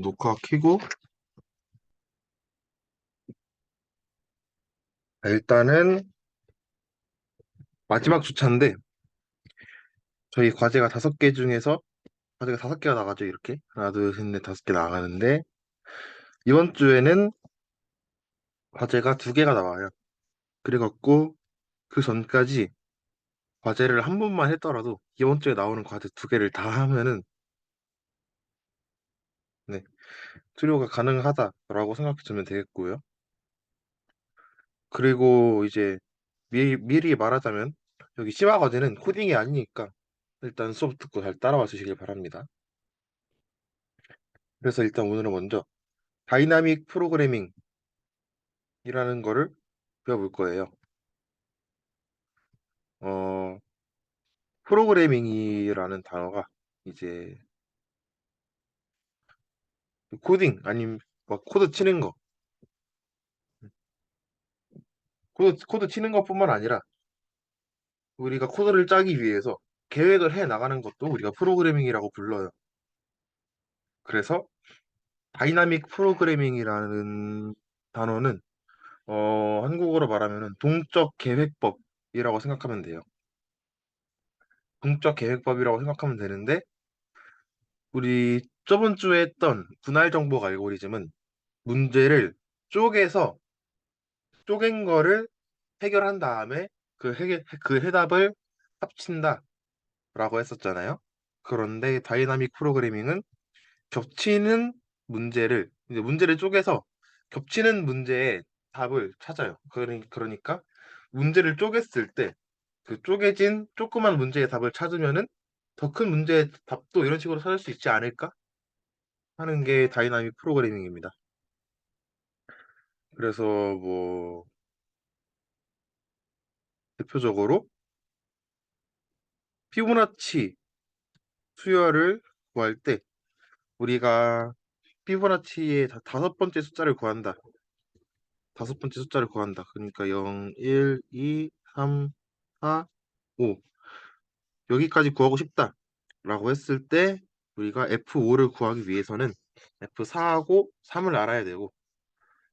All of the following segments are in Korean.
녹화 켜고 일단은 마지막 주차인데 저희 과제가 5개 중에서 과제가 5개가 나가죠. 이렇게 하나 둘셋넷 5개 나가는데 이번 주에는 과제가 2개가 나와요. 그래갖고 그 전까지 과제를 한 번만 했더라도 이번 주에 나오는 과제 2개를 다 하면은 네, 수료가 가능하다라고 생각해 주면 되겠고요. 그리고 이제 미리 말하자면 여기 심화 과제는 코딩이 아니니까 일단 수업 듣고 잘 따라와 주시길 바랍니다. 그래서 일단 오늘은 먼저 다이나믹 프로그래밍이라는 거를 배워볼 거예요. 어, 프로그래밍이라는 단어가 이제 코딩 아니면 막 코드 치는 거, 코드 치는 것뿐만 아니라 우리가 코드를 짜기 위해서 계획을 해 나가는 것도 우리가 프로그래밍이라고 불러요. 그래서 다이나믹 프로그래밍이라는 단어는 한국어로 말하면은 동적 계획법이라고 생각하면 돼요. 동적 계획법이라고 생각하면 되는데 우리 저번 주에 했던 분할 정복 알고리즘은 문제를 쪼개서 쪼갠 거를 해결한 다음에 그 해답을 합친다라고 했었잖아요. 그런데 다이나믹 프로그래밍은 겹치는 이제 문제를 쪼개서 겹치는 문제의 답을 찾아요. 그러니까 문제를 쪼갰을 때 그 쪼개진 조그만 문제의 답을 찾으면은 더 큰 문제의 답도 이런 식으로 찾을 수 있지 않을까 하는 게 다이나믹 프로그래밍입니다. 그래서 뭐 대표적으로 피보나치 수열을 구할 때 우리가 피보나치의 5번째 숫자를 구한다. 5번째 숫자를 구한다. 그러니까 0, 1, 2, 3, 4, 5 여기까지 구하고 싶다. 라고 했을 때 우리가 F5를 구하기 위해서는 F4하고 3을 알아야 되고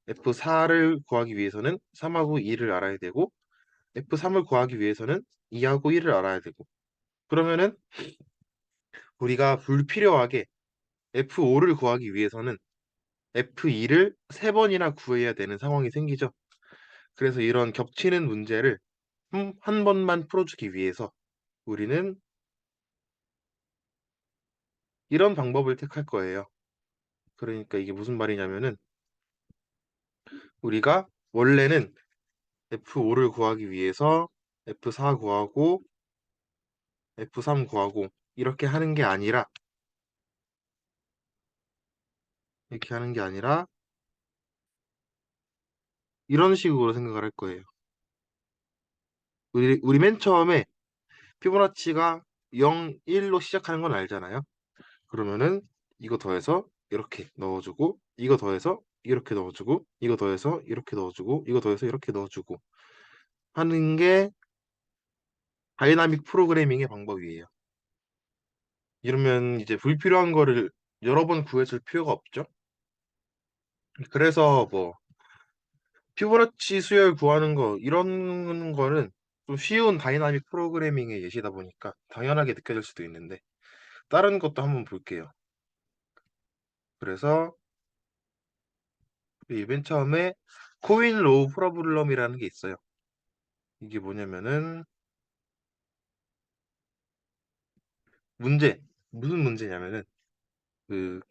F4를 구하기 위해서는 3하고 2를 알아야 되고 F3을 구하기 위해서는 2하고 1을 알아야 되고 그러면은 우리가 불필요하게 F5를 구하기 위해서는 F2를 3번이나 구해야 되는 상황이 생기죠. 그래서 이런 겹치는 문제를 한 번만 풀어주기 위해서 우리는 이런 방법을 택할 거예요. 그러니까 이게 무슨 말이냐면은 우리가 원래는 F5를 구하기 위해서 F4 구하고 F3 구하고 이렇게 하는 게 아니라 이런 식으로 생각을 할 거예요. 우리 맨 처음에 피보나치가 0, 1로 시작하는 건 알잖아요. 그러면은 이거 더해서 이렇게 넣어주고 이거 더해서 이렇게 넣어주고 이거 더해서 이렇게 넣어주고 이거 더해서 이렇게 넣어주고 하는 게 다이나믹 프로그래밍의 방법이에요. 이러면 이제 불필요한 거를 여러 번 구해줄 필요가 없죠. 그래서 뭐 피보나치 수열 구하는 거 이런 거는 좀 쉬운 다이나믹 프로그래밍의 예시다 보니까 당연하게 느껴질 수도 있는데 다른 것도 한번 볼게요. 그래서 이 맨 처음에 코인 로우 프로블럼이라는 게 있어요. 이게 뭐냐면은 문제 무슨 문제냐면은 그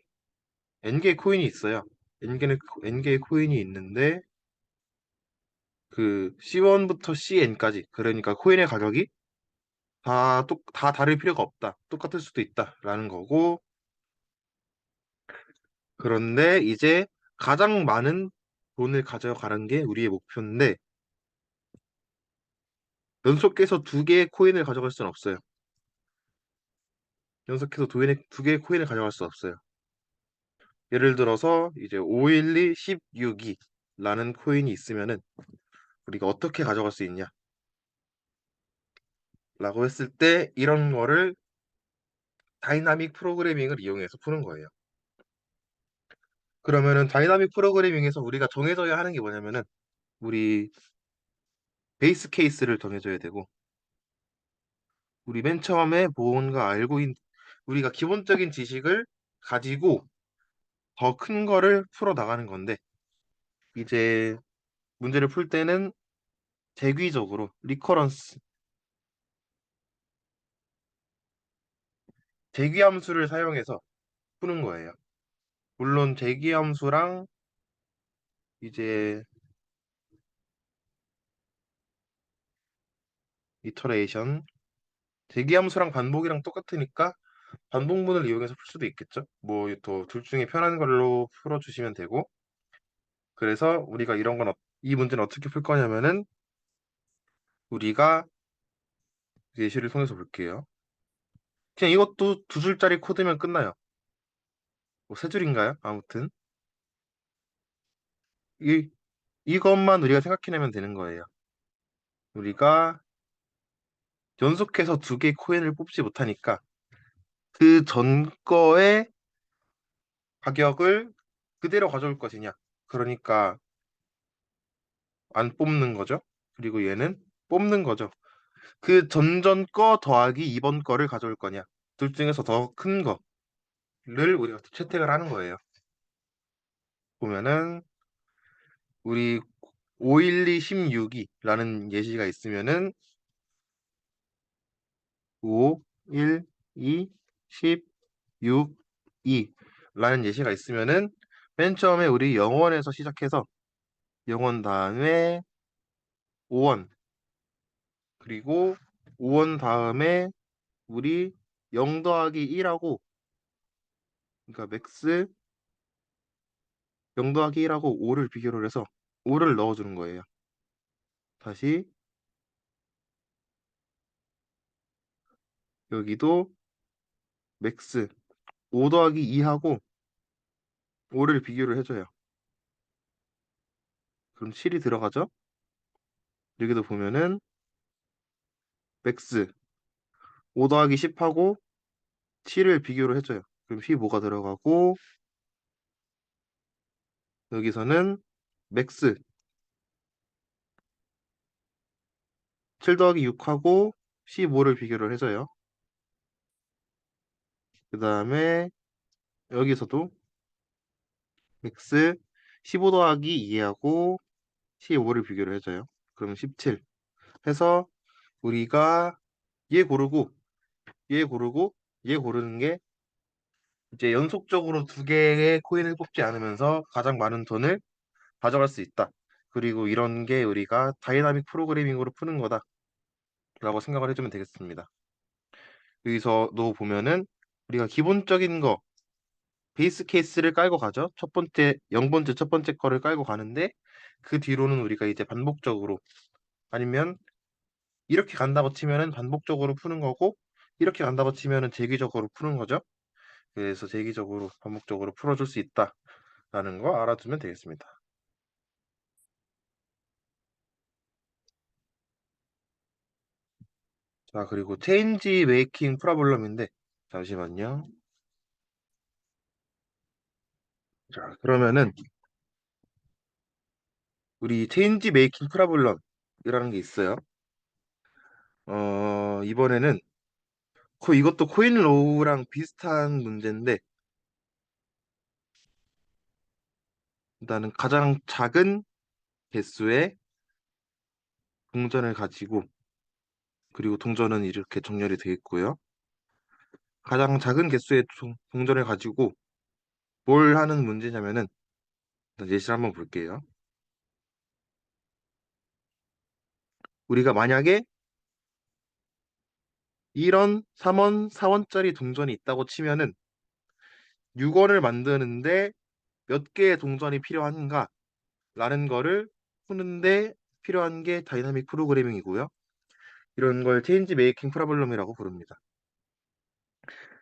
N개의 코인이 있어요. N개의 코인이 있는데 그 C1부터 CN까지 그러니까 코인의 가격이 다 다를 필요가 없다. 똑같을 수도 있다라는 거고 그런데 이제 가장 많은 돈을 가져가는 게 우리의 목표인데 연속해서 2개의 코인을 가져갈 수는 없어요. 연속해서 두 개의 코인을 가져갈 수 없어요. 예를 들어서 이제 512, 16이라는 코인이 있으면은 우리가 어떻게 가져갈 수 있냐라고 했을 때 이런 거를 다이나믹 프로그래밍을 이용해서 푸는 거예요. 그러면은 다이나믹 프로그래밍에서 우리가 정해져야 하는 게 뭐냐면은 우리 베이스 케이스를 정해줘야 되고 우리 맨 처음에 뭔가 우리가 기본적인 지식을 가지고 더 큰 거를 풀어 나가는 건데 이제 문제를 풀 때는 대귀적으로 리커런스 대귀함수를 사용해서 푸는 거예요. 물론 대귀함수랑 이제 이터레이션 대귀함수랑 반복이랑 똑같으니까 반복문을 이용해서 풀 수도 있겠죠. 뭐 또 둘 중에 편한 걸로 풀어주시면 되고 그래서 우리가 이 문제는 어떻게 풀 거냐면은 우리가 예시를 통해서 볼게요. 그냥 이것도 두 줄짜리 코드면 끝나요. 뭐 세 줄인가요? 아무튼 이 이것만 우리가 생각해내면 되는 거예요. 우리가 연속해서 두 개의 코인을 뽑지 못하니까 그 전 거의 가격을 그대로 가져올 것이냐. 그러니까 안 뽑는 거죠. 그리고 얘는 뽑는 거죠. 그 전전 거 더하기 이번 거를 가져올 거냐. 둘 중에서 더 큰 거를 우리가 채택을 하는 거예요. 보면은 우리 512 16이라는 예시가 있으면은 5 1 2 16 2라는 예시가 있으면은 맨 처음에 우리 0원에서 시작해서 0원 다음에 5원 그리고 5원 다음에 우리 0 더하기 1하고 그러니까 맥스 0 더하기 1하고 5를 비교를 해서 5를 넣어주는 거예요. 다시 여기도 맥스 5 더하기 2하고 5를 비교를 해줘요. 그럼 7이 들어가죠? 여기도 보면은 맥스 5 더하기 10하고 7을 비교를 해줘요. 그럼 15가 들어가고 여기서는 맥스 7 더하기 6하고 15를 비교를 해줘요. 그 다음에 여기서도 맥스 15 더하기 2하고 15를 비교를 해줘요. 그럼 17 해서 우리가 얘 고르고 얘 고르고 얘 고르는 게 이제 연속적으로 두 개의 코인을 뽑지 않으면서 가장 많은 돈을 가져갈 수 있다. 그리고 이런 게 우리가 다이나믹 프로그래밍으로 푸는 거다라고 생각을 해주면 되겠습니다. 여기서도 보면은 우리가 기본적인 거 베이스 케이스를 깔고 가죠. 첫 번째 0번째 첫 번째 거를 깔고 가는데 그 뒤로는 우리가 이제 반복적으로 아니면 이렇게 간다고 치면은 반복적으로 푸는 거고 이렇게 간다고 치면은 재기적으로 푸는 거죠. 그래서 재기적으로 반복적으로 풀어줄 수 있다라는 거 알아두면 되겠습니다. 자, 그리고 체인지 메이킹 프로블럼인데 잠시만요. 자, 그러면은 우리 체인지 메이킹 프로블럼이라는 게 있어요. 이번에는 이것도 코인 로우랑 비슷한 문제인데 일단은 가장 작은 개수의 동전을 가지고 그리고 동전은 이렇게 정렬이 되어 있고요. 가장 작은 개수의 동전을 가지고 뭘 하는 문제냐면은 일단 예시를 한번 볼게요. 우리가 만약에 이런 3원, 4원짜리 동전이 있다고 치면은 6원을 만드는데 몇 개의 동전이 필요한가? 라는 거를 푸는데 필요한 게 다이나믹 프로그래밍이고요. 이런 걸 체인지 메이킹 프로블럼이라고 부릅니다.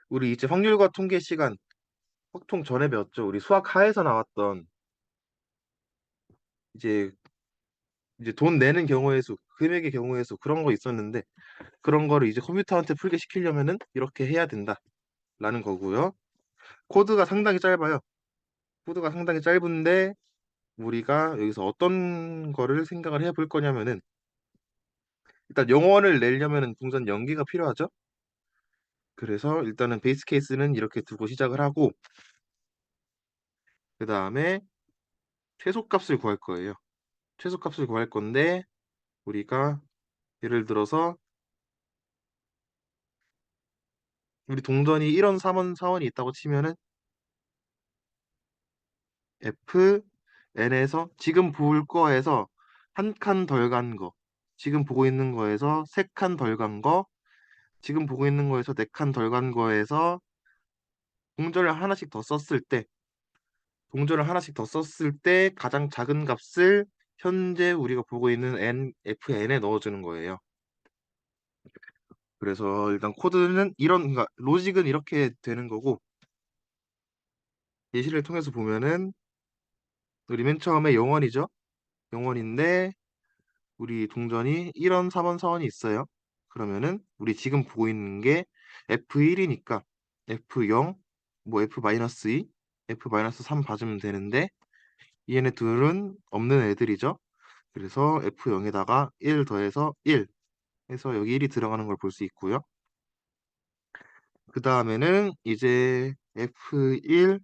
우리 이제 확률과 통계 시간 확통 전에 배웠죠. 우리 수학 하에서 나왔던 이제 돈 내는 경우의 수, 금액의 경우의 수 그런 거 있었는데 그런 거를 이제 컴퓨터한테 풀게 시키려면은 이렇게 해야 된다라는 거고요. 코드가 상당히 짧아요. 코드가 상당히 짧은데 우리가 여기서 어떤 거를 생각을 해볼 거냐면은 일단 영원을 내려면은 동전 연기가 필요하죠. 그래서 일단은 베이스 케이스는 이렇게 두고 시작을 하고 그 다음에 최소값을 구할 거예요. 최소값을 구할 건데 우리가 예를 들어서 우리 동전이 1원, 3원, 4원이 있다고 치면은 FN에서 지금 볼 거에서 한 칸 덜 간 거, 지금 보고 있는 거에서 세 칸 덜 간 거, 지금 보고 있는 거에서 네 칸 덜 간 거에서 동전을 하나씩 더 썼을 때, 동전을 하나씩 더 썼을 때 가장 작은 값을 현재 우리가 보고 있는 FN에 넣어주는 거예요. 그래서 일단 코드는 그러니까 로직은 이렇게 되는 거고 예시를 통해서 보면은 우리 맨 처음에 영원이죠. 영원인데 우리 동전이 1원, 3원, 4원이 있어요. 그러면은 우리 지금 보고 있는 게 F1이니까 F0, 뭐 F-2, F-3 봐주면 되는데 얘네 둘은 없는 애들이죠. 그래서 F0에다가 1 더해서 1 해서 여기 1이 들어가는 걸 볼 수 있고요. 그 다음에는 이제 F1,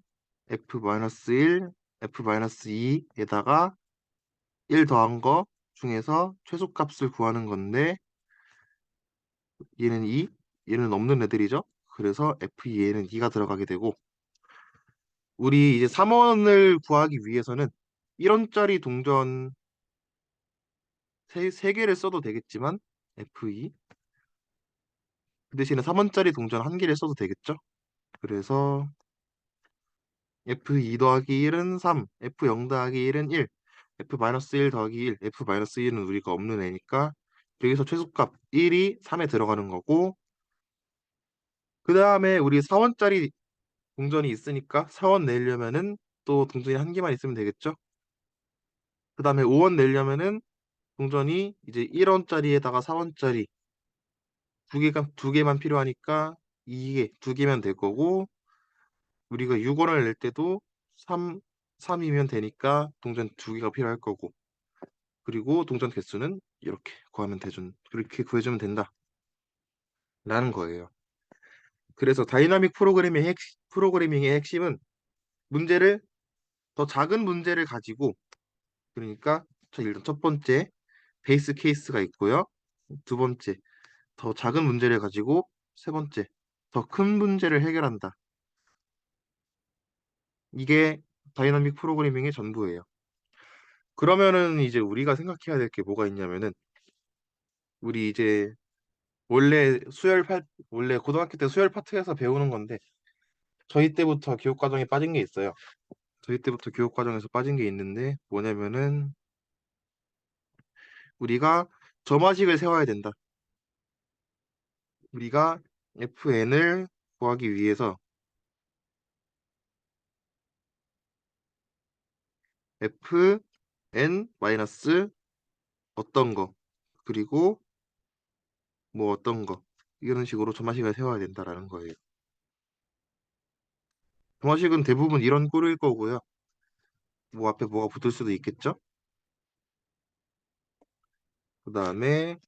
F-1, F-2에다가 1 더한 거 중에서 최소값을 구하는 건데 얘는 2, 얘는 없는 애들이죠. 그래서 F2에는 2가 들어가게 되고 우리 이제 3원을 구하기 위해서는 1원짜리 동전 3개를 써도 되겠지만 F2 그 대신에 3원짜리 동전 1개를 써도 되겠죠. 그래서 F2 더하기 1은 3, F0 더하기 1은 1, F-1 더하기 1, F-1은 우리가 없는 애니까 여기서 최소값 1이 3에 들어가는 거고 그 다음에 우리 4원짜리 동전이 있으니까 4원 내려면은 또 동전이 1개만 있으면 되겠죠. 그 다음에 5원 내려면은 동전이 이제 1원짜리에다가 4원짜리 두 개만 필요하니까 이게 2개면 될 거고 우리가 6원을 낼 때도 3이면 되니까 동전 2개가 필요할 거고 그리고 동전 개수는 이렇게 구하면 되준 그렇게 구해주면 된다라는 거예요. 그래서 다이나믹 프로그래밍의 핵심은 문제를 더 작은 문제를 가지고 그러니까 일단 첫 번째 베이스 케이스가 있고요. 두 번째 더 작은 문제를 가지고 세 번째 더 큰 문제를 해결한다. 이게 다이나믹 프로그래밍의 전부예요. 그러면은 이제 우리가 생각해야 될 게 뭐가 있냐면은 우리 이제 원래 원래 고등학교 때 수열 파트에서 배우는 건데 저희 때부터 교육 과정에 빠진 게 있어요. 저희 때부터 교육 과정에서 빠진 게 있는데 뭐냐면은 우리가 점화식을 세워야 된다. 우리가 FN을 구하기 위해서 FN 마이너스 어떤 거 그리고 뭐 어떤 거 이런 식으로 점화식을 세워야 된다라는 거예요. 점화식은 대부분 이런 꼴일 거고요. 뭐 앞에 뭐가 붙을 수도 있겠죠? 그 다음에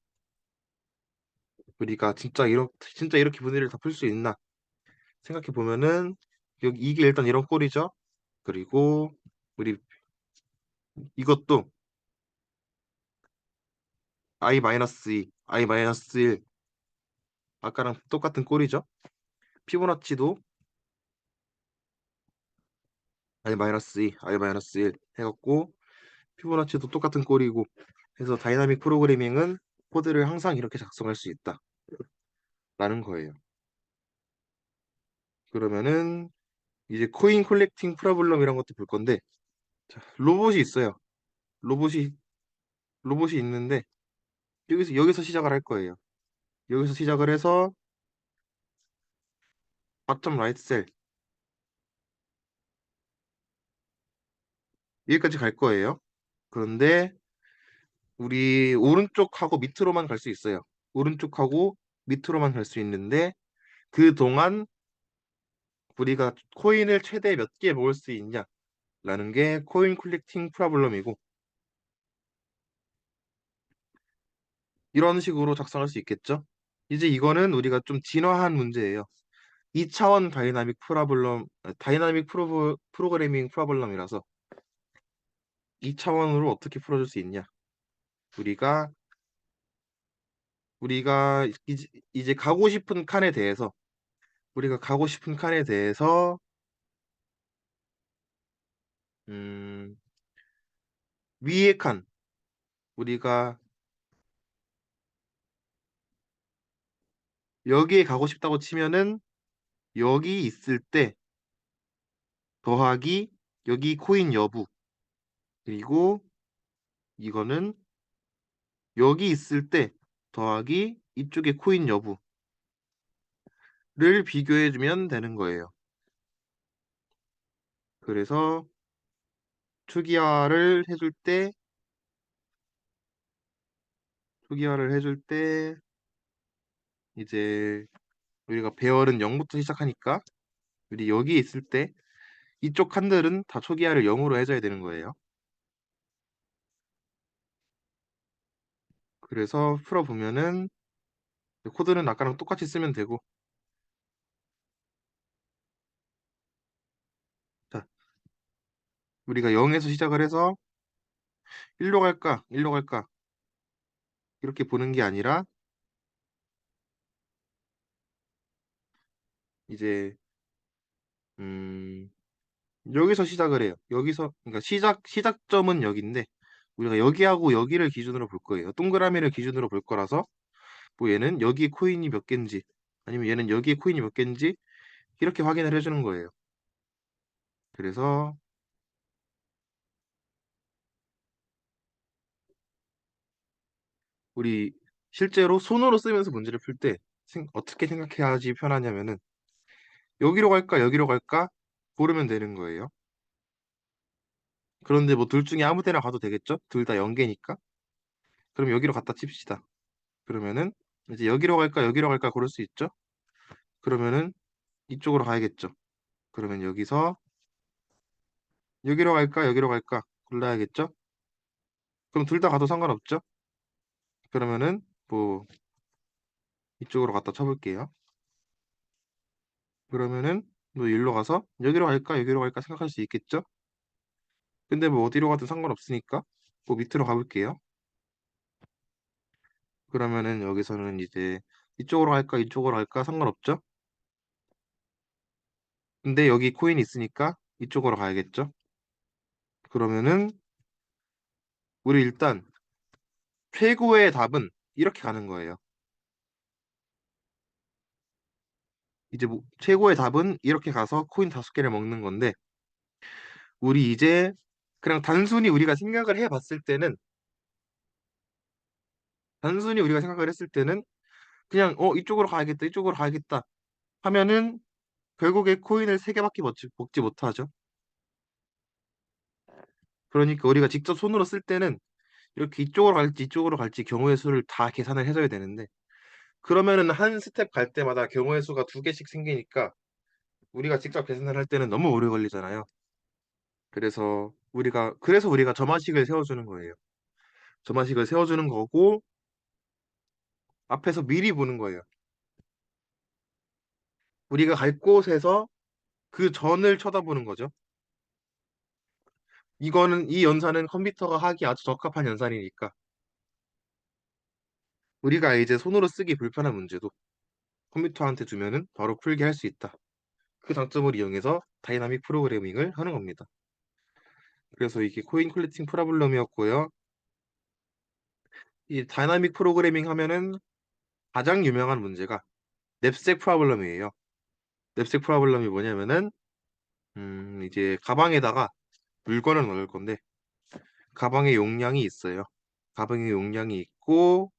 우리가 진짜 이렇게 문제를 다 풀 수 있나 생각해 보면은 여기 이게 일단 이런 꼴이죠. 그리고 우리 이것도 i-2, i-1 아까랑 똑같은 꼴이죠. 피보나치도 i-2, i-1 해갖고 피보나치도 똑같은 꼴이고 해서 다이나믹 프로그래밍은 코드를 항상 이렇게 작성할 수 있다라는 거예요. 그러면은 이제 코인 콜렉팅 프로블럼 이런 것도 볼 건데 자, 로봇이 있어요. 로봇이 로봇이 있는데 여기서 시작을 할 거예요. 여기서 시작을 해서 바텀 라이트 셀 여기까지 갈 거예요. 그런데 우리 오른쪽하고 밑으로만 갈 수 있어요. 오른쪽하고 밑으로만 갈 수 있는데 그동안 우리가 코인을 최대 몇 개 모을 수 있냐? 라는 게 코인 콜렉팅 프로블럼이고 이런 식으로 작성할 수 있겠죠? 이제 이거는 우리가 좀 진화한 문제예요. 2차원 다이나믹 프로그래밍 프로블럼이라서 2차원으로 어떻게 풀어줄 수 있냐? 우리가 우리가 이제 가고 싶은 칸에 대해서 우리가 가고 싶은 칸에 대해서 음, 위의 칸 우리가 여기에 가고 싶다고 치면은 여기 있을 때 더하기 여기 코인 여부 그리고 이거는 여기 있을 때 더하기 이쪽에 코인 여부를 비교해주면 되는 거예요. 그래서 투기화를 해줄 때 투기화를 해줄 때 이제 우리가 배열은 0부터 시작하니까 우리 여기 있을 때 이쪽 칸들은 다 초기화를 0으로 해줘야 되는 거예요. 그래서 풀어보면은 코드는 아까랑 똑같이 쓰면 되고 자, 우리가 0에서 시작을 해서 1로 갈까 1로 갈까 이렇게 보는 게 아니라 이제 음, 여기서 시작을 해요. 여기서 그러니까 시작점은 여기인데 우리가 여기하고 여기를 기준으로 볼 거예요. 동그라미를 기준으로 볼 거라서 뭐 얘는 여기 코인이 몇 개인지 아니면 얘는 여기에 코인이 몇 개인지 이렇게 확인을 해주는 거예요. 그래서 우리 실제로 손으로 쓰면서 문제를 풀 때 어떻게 생각해야지 편하냐면은 여기로 갈까 여기로 갈까 고르면 되는 거예요. 그런데 뭐 둘 중에 아무 데나 가도 되겠죠? 둘 다 연계니까. 그럼 여기로 갖다 칩시다. 그러면은 이제 여기로 갈까 고를 수 있죠? 그러면은 이쪽으로 가야겠죠. 그러면 여기서 여기로 갈까 골라야겠죠? 그럼 둘 다 가도 상관없죠? 그러면은 뭐 이쪽으로 갖다 쳐볼게요. 그러면은 뭐 일로 가서 여기로 갈까 생각할 수 있겠죠? 근데 뭐 어디로 가도 상관없으니까 뭐 밑으로 가볼게요. 그러면은 여기서는 이제 이쪽으로 갈까 상관없죠? 근데 여기 코인이 있으니까 이쪽으로 가야겠죠? 그러면은 우리 일단 최고의 답은 이렇게 가는 거예요. 이제 뭐 최고의 답은 이렇게 가서 코인 5개를 먹는 건데 우리 이제 그냥 단순히 우리가 생각을 했을 때는 그냥 이쪽으로 가야겠다 하면은 결국에 코인을 3개밖에 먹지 못하죠. 그러니까 우리가 직접 손으로 쓸 때는 이렇게 이쪽으로 갈지 경우의 수를 다 계산을 해줘야 되는데 그러면은 한 스텝 갈 때마다 경우의 수가 2개씩 생기니까 우리가 직접 계산을 할 때는 너무 오래 걸리잖아요. 그래서 우리가 점화식을 세워주는 거예요. 점화식을 세워주는 거고 앞에서 미리 보는 거예요. 우리가 갈 곳에서 그 전을 쳐다보는 거죠. 이 연산은 컴퓨터가 하기 아주 적합한 연산이니까 우리가 이제 손으로 쓰기 불편한 문제도 컴퓨터한테 주면은 바로 풀게 할 수 있다. 그 장점을 이용해서 다이나믹 프로그래밍을 하는 겁니다. 그래서 이게 코인 콜렉팅 프로블럼이었고요. 이 다이나믹 프로그래밍 하면은 가장 유명한 문제가 냅색 프로블럼이에요. 냅색 프로블럼이 뭐냐면은 이제 가방에다가 물건을 넣을 건데 가방에 용량이 있어요. 가방에 용량이 있고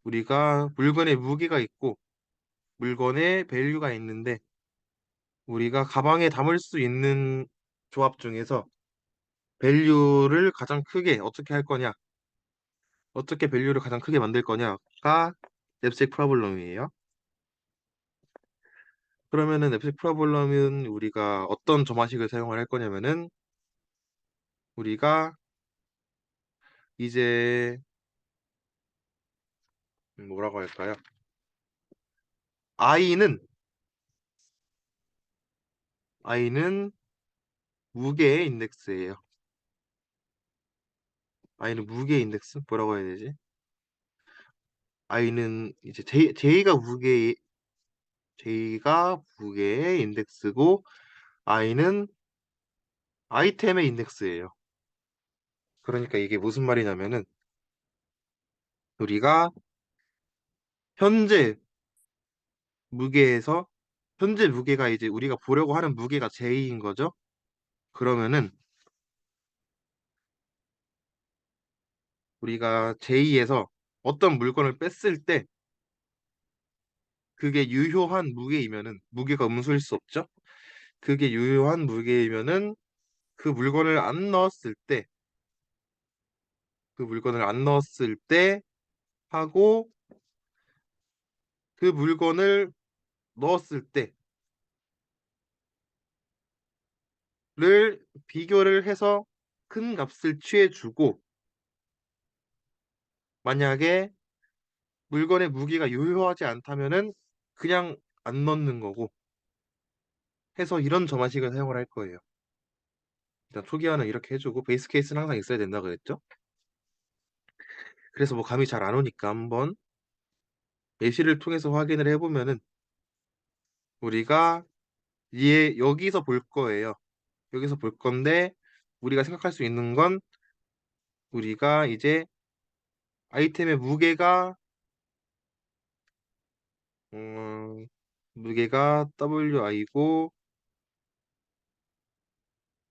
우리가 물건에 무게가 있고 물건에 밸류가 있는데 우리가 가방에 담을 수 있는 조합 중에서 밸류를 가장 크게 어떻게 밸류를 가장 크게 만들 거냐가 냅색 프로블럼이에요. 그러면은 냅색 프로블럼은 우리가 어떤 점화식을 사용을 할 거냐면은 우리가 이제 뭐라고 할까요? i는 i는 무게의 인덱스예요. i는 무게의 인덱스 뭐라고 해야 되지? i는 이제 j가 무게의 인덱스고 i는 아이템의 인덱스예요. 그러니까 이게 무슨 말이냐면은 우리가 현재 무게에서 현재 무게가 이제 우리가 보려고 하는 무게가 j인 거죠. 그러면은 우리가 j에서 어떤 물건을 뺐을 때 그게 유효한 무게이면은 무게가 음수일 수 없죠. 그게 유효한 무게이면은 그 물건을 안 넣었을 때 그 물건을 안 넣었을 때 하고 그 물건을 넣었을 때를 비교를 해서 큰 값을 취해주고 만약에 물건의 무게가 유효하지 않다면은 그냥 안 넣는 거고 해서 이런 점화식을 사용을 할 거예요. 일단 초기화는 이렇게 해주고 베이스 케이스는 항상 있어야 된다 그랬죠. 그래서 뭐 감이 잘 안 오니까 한번 예시를 통해서 확인을 해보면은 우리가 여기서 볼 거예요. 여기서 볼 건데 우리가 생각할 수 있는 건 우리가 이제 아이템의 음, 무게가 WI고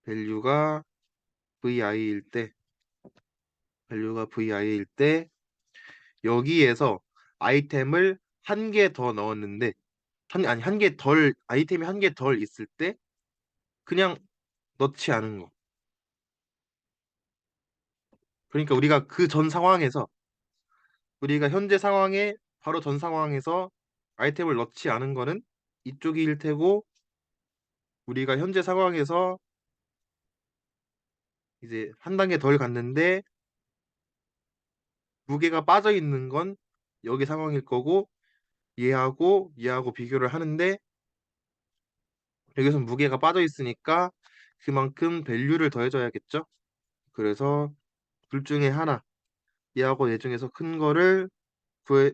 밸류가 VI일 때 밸류가 VI일 때 여기에서 아이템을 한 개 더 넣었는데 한 개 덜 아이템이 한 개 덜 있을 때 그냥 넣지 않은 거. 그러니까 우리가 그 전 상황에서 우리가 현재 상황에 바로 전 상황에서 아이템을 넣지 않은 거는 이쪽일 테고 우리가 현재 상황에서 이제 한 단계 덜 갔는데 무게가 빠져 있는 건 여기 상황일 거고 얘하고 비교를 하는데 여기서 무게가 빠져 있으니까 그만큼 밸류를 더해줘야겠죠. 그래서 둘 중에 하나 얘하고 얘 중에서 구해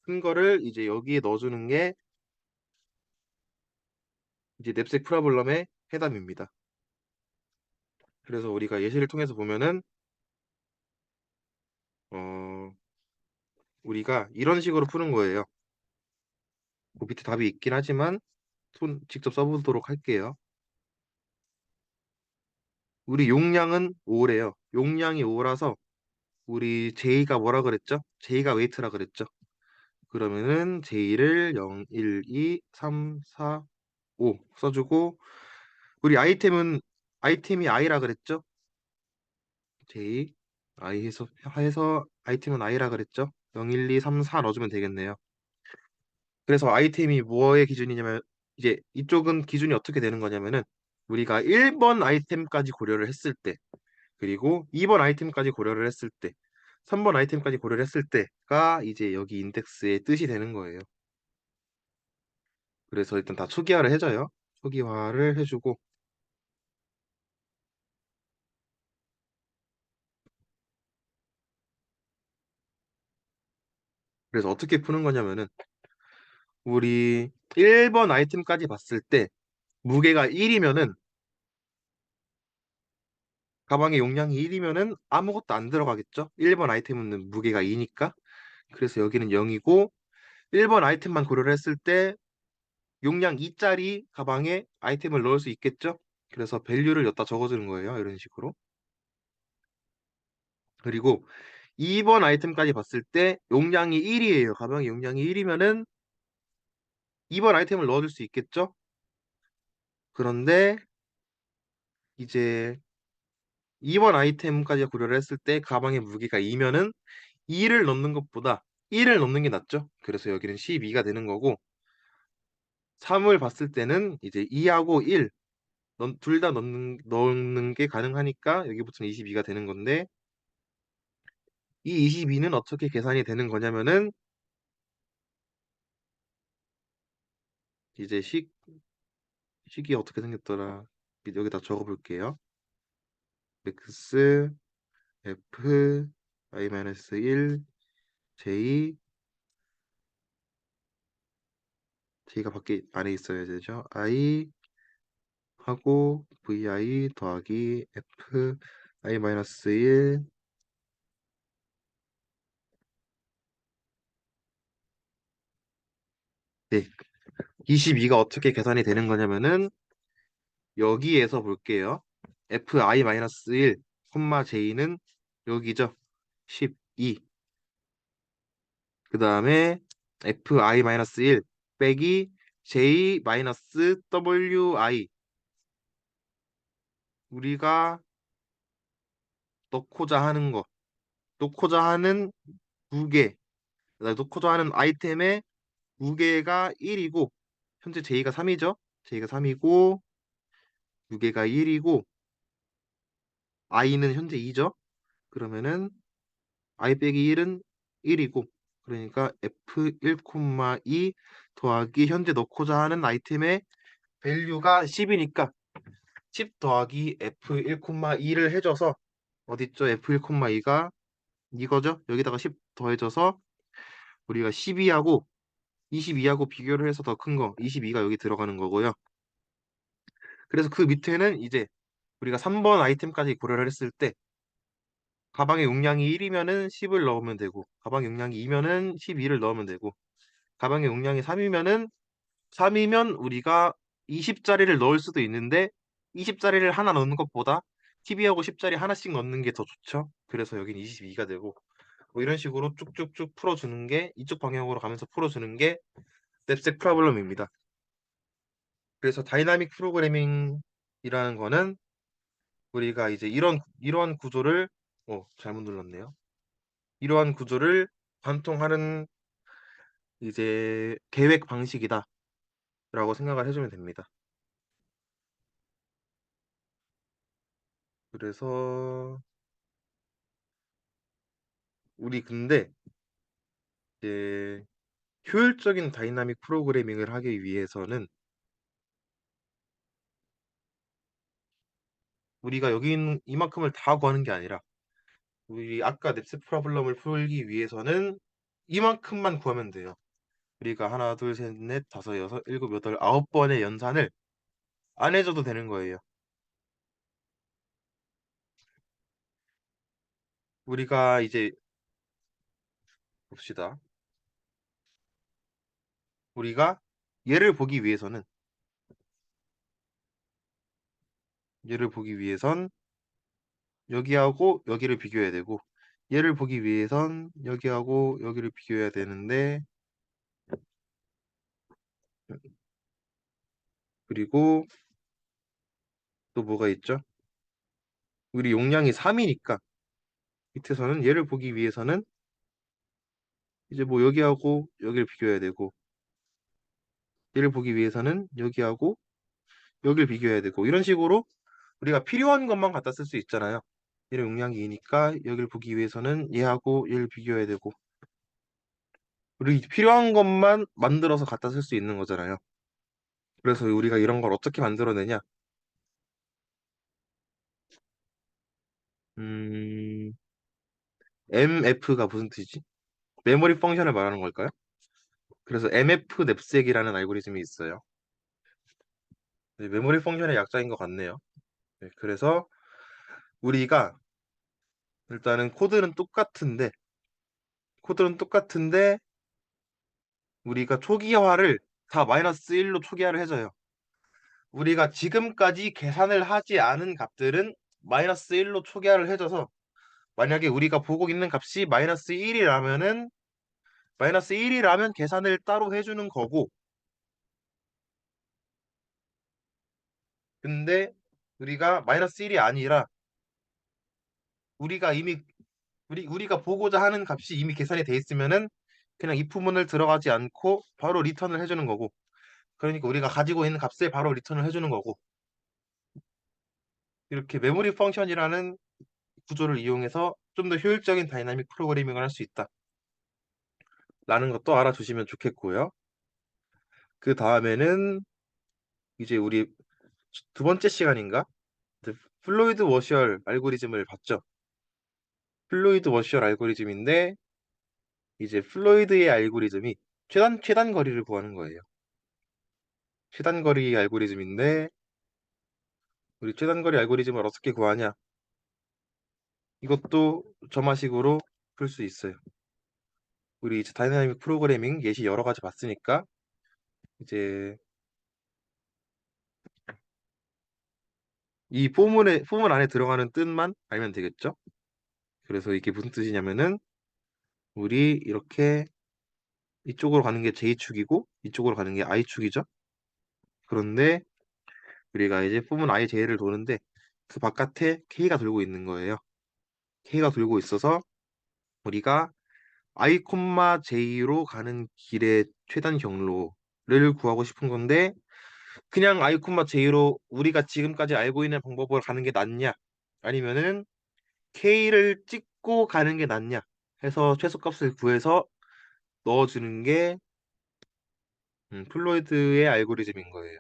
큰 거를 이제 여기에 넣어주는 게 이제 냅색 프로블럼의 해답입니다. 그래서 우리가 예시를 통해서 보면은 어 우리가 이런 식으로 푸는 거예요. 그 밑에 답이 있긴 하지만 손 직접 써보도록 할게요. 우리 용량은 5래요. 용량이 5라서 우리 J가 뭐라 그랬죠? J가 웨이트라 그랬죠? 그러면은 J를 0, 1, 2, 3, 4, 5 써주고 우리 아이템이 I라 그랬죠? J I 해서 아이템은 I라 그랬죠? 0, 1, 2, 3, 4 넣어주면 되겠네요. 그래서 아이템이 뭐의 기준이냐면 이제 이쪽은 기준이 어떻게 되는 거냐면은 우리가 1번 아이템까지 고려를 했을 때 그리고 2번 아이템까지 고려를 했을 때 3번 아이템까지 고려를 했을 때가 이제 여기 인덱스의 뜻이 되는 거예요. 그래서 일단 다 초기화를 해줘요. 초기화를 해주고 그래서 어떻게 푸는 거냐면은 우리 1번 아이템까지 봤을 때 무게가 1이면은 가방의 용량이 1이면은 아무것도 안 들어가겠죠? 1번 아이템은 무게가 2니까. 그래서 여기는 0이고 1번 아이템만 고려를 했을 때 용량 2짜리 가방에 아이템을 넣을 수 있겠죠? 그래서 밸류를 여기다 적어주는 거예요. 이런 식으로. 그리고 2번 아이템까지 봤을 때 용량이 1이에요. 가방의 용량이 1이면은 2번 아이템을 넣어줄 수 있겠죠? 그런데 이제 2번 아이템까지 고려를 했을 때 가방의 무게가 2면은 2를 넣는 것보다 1을 넣는 게 낫죠? 그래서 여기는 12가 되는 거고 3을 봤을 때는 이제 2하고 1 둘 다 넣는 게 가능하니까 여기부터는 22가 되는 건데 이 22는 어떻게 계산이 되는 거냐면은 이제 식이 어떻게 생겼더라. 여기다 적어볼게요. x f i-1 j j가 밖에 안에 있어야 되죠. i 하고 vi 더하기 f i-1 네. 22가 어떻게 계산이 되는 거냐면은 여기에서 볼게요. fi-1, j는 여기죠. 12. 그 다음에 fi-1 빼기 j-wi 우리가 넣고자 하는 거, 넣고자 하는 무게, 넣고자 하는 아이템의 무게가 1이고 현재 j가 3이죠. j가 3이고 무게가 1이고 i는 현재 2죠. 그러면은 i 빼기 1은 1이고 그러니까 f1,2 더하기 현재 넣고자 하는 아이템의 밸류가 10이니까 10 더하기 f1,2를 해줘서 어딨죠? f1,2가 이거죠? 여기다가 10 더해져서 우리가 12하고 22하고 비교를 해서 더 큰 거 22가 여기 들어가는 거고요. 그래서 그 밑에는 이제 우리가 3번 아이템까지 고려를 했을 때 가방의 용량이 1이면은 10을 넣으면 되고 가방의 용량이 2면은 12를 넣으면 되고 가방의 용량이 3이면 우리가 20짜리를 넣을 수도 있는데 20짜리를 하나 넣는 것보다 TV하고 10짜리 하나씩 넣는 게 더 좋죠. 그래서 여긴 22가 되고 뭐 이런 식으로 쭉쭉쭉 풀어주는 게 이쪽 방향으로 가면서 풀어주는 게 냅색 프로블럼입니다. 그래서 다이나믹 프로그래밍이라는 거는 우리가 이제 이러한 구조를 잘못 눌렀네요. 이러한 구조를 관통하는 이제 계획 방식이다라고 생각을 해주면 됩니다. 그래서 우리 근데 이제 효율적인 다이나믹 프로그래밍을 하기 위해서는 우리가 여기 있는 이만큼을 다 구하는 게 아니라 우리 아까 넵스 프로블럼을 풀기 위해서는 이만큼만 구하면 돼요. 우리가 하나, 둘, 셋, 넷, 다섯, 여섯, 일곱, 여덟, 9번의 연산을 안 해줘도 되는 거예요. 우리가 이제 봅시다. 우리가 얘를 보기 위해서는 얘를 보기 위해선 여기하고 여기를 비교해야 되고 얘를 보기 위해선 여기하고 여기를 비교해야 되는데 그리고 또 뭐가 있죠? 우리 용량이 3이니까 밑에서는 얘를 보기 위해서는 이제 뭐 여기하고 여기를 비교해야 되고 얘를 보기 위해서는 여기하고 여기를 비교해야 되고 이런 식으로 우리가 필요한 것만 갖다 쓸 수 있잖아요. 얘를 용량이 2니까 여기를 보기 위해서는 얘하고 얘를 비교해야 되고 우리 필요한 것만 만들어서 갖다 쓸 수 있는 거잖아요. 그래서 우리가 이런 걸 어떻게 만들어내냐? 음, MF가 무슨 뜻이지? 메모리 펑션을 말하는 걸까요? 그래서 MF 냅색이라는 알고리즘이 있어요. 네, 메모리 펑션의 약자인 것 같네요. 네, 그래서 우리가 일단은 코드는 똑같은데 우리가 초기화를 다 마이너스 1로 초기화를 해줘요. 우리가 지금까지 계산을 하지 않은 값들은 마이너스 1로 초기화를 해줘서 만약에 우리가 보고 있는 값이 마이너스 1이라면 계산을 따로 해주는 거고 근데 우리가 마이너스 1이 아니라 우리가 이미 우리가 보고자 하는 값이 이미 계산이 돼 있으면은 그냥 if 문을 들어가지 않고 바로 리턴을 해주는 거고 그러니까 우리가 가지고 있는 값을 바로 리턴을 해주는 거고 이렇게 메모리 펑션이라는 구조를 이용해서 좀 더 효율적인 다이나믹 프로그래밍을 할 수 있다라는 것도 알아두시면 좋겠고요. 그 다음에는 이제 우리 두 번째 시간인가? 그 플로이드 워셜 알고리즘을 봤죠. 플로이드 워셜 알고리즘인데 이제 플로이드의 알고리즘이 최단 거리를 구하는 거예요. 최단 거리 알고리즘인데 우리 최단 거리 알고리즘을 어떻게 구하냐? 이것도 점화식으로 풀 수 있어요. 우리 이제 다이나믹 프로그래밍 예시 여러 가지 봤으니까 이제 이 포문 안에 들어가는 뜻만 알면 되겠죠? 그래서 이게 무슨 뜻이냐면은 우리 이렇게 이쪽으로 가는 게 J축이고 이쪽으로 가는 게 I축이죠. 그런데 우리가 이제 포문 I, J를 도는데 그 바깥에 K가 돌고 있는 거예요. K가 돌고 있어서 우리가 I, J로 가는 길의 최단 경로를 구하고 싶은 건데 그냥 I, J로 우리가 지금까지 알고 있는 방법으로 가는 게 낫냐? 아니면은 K를 찍고 가는 게 낫냐? 해서 최소값을 구해서 넣어주는 게 플로이드의 알고리즘인 거예요.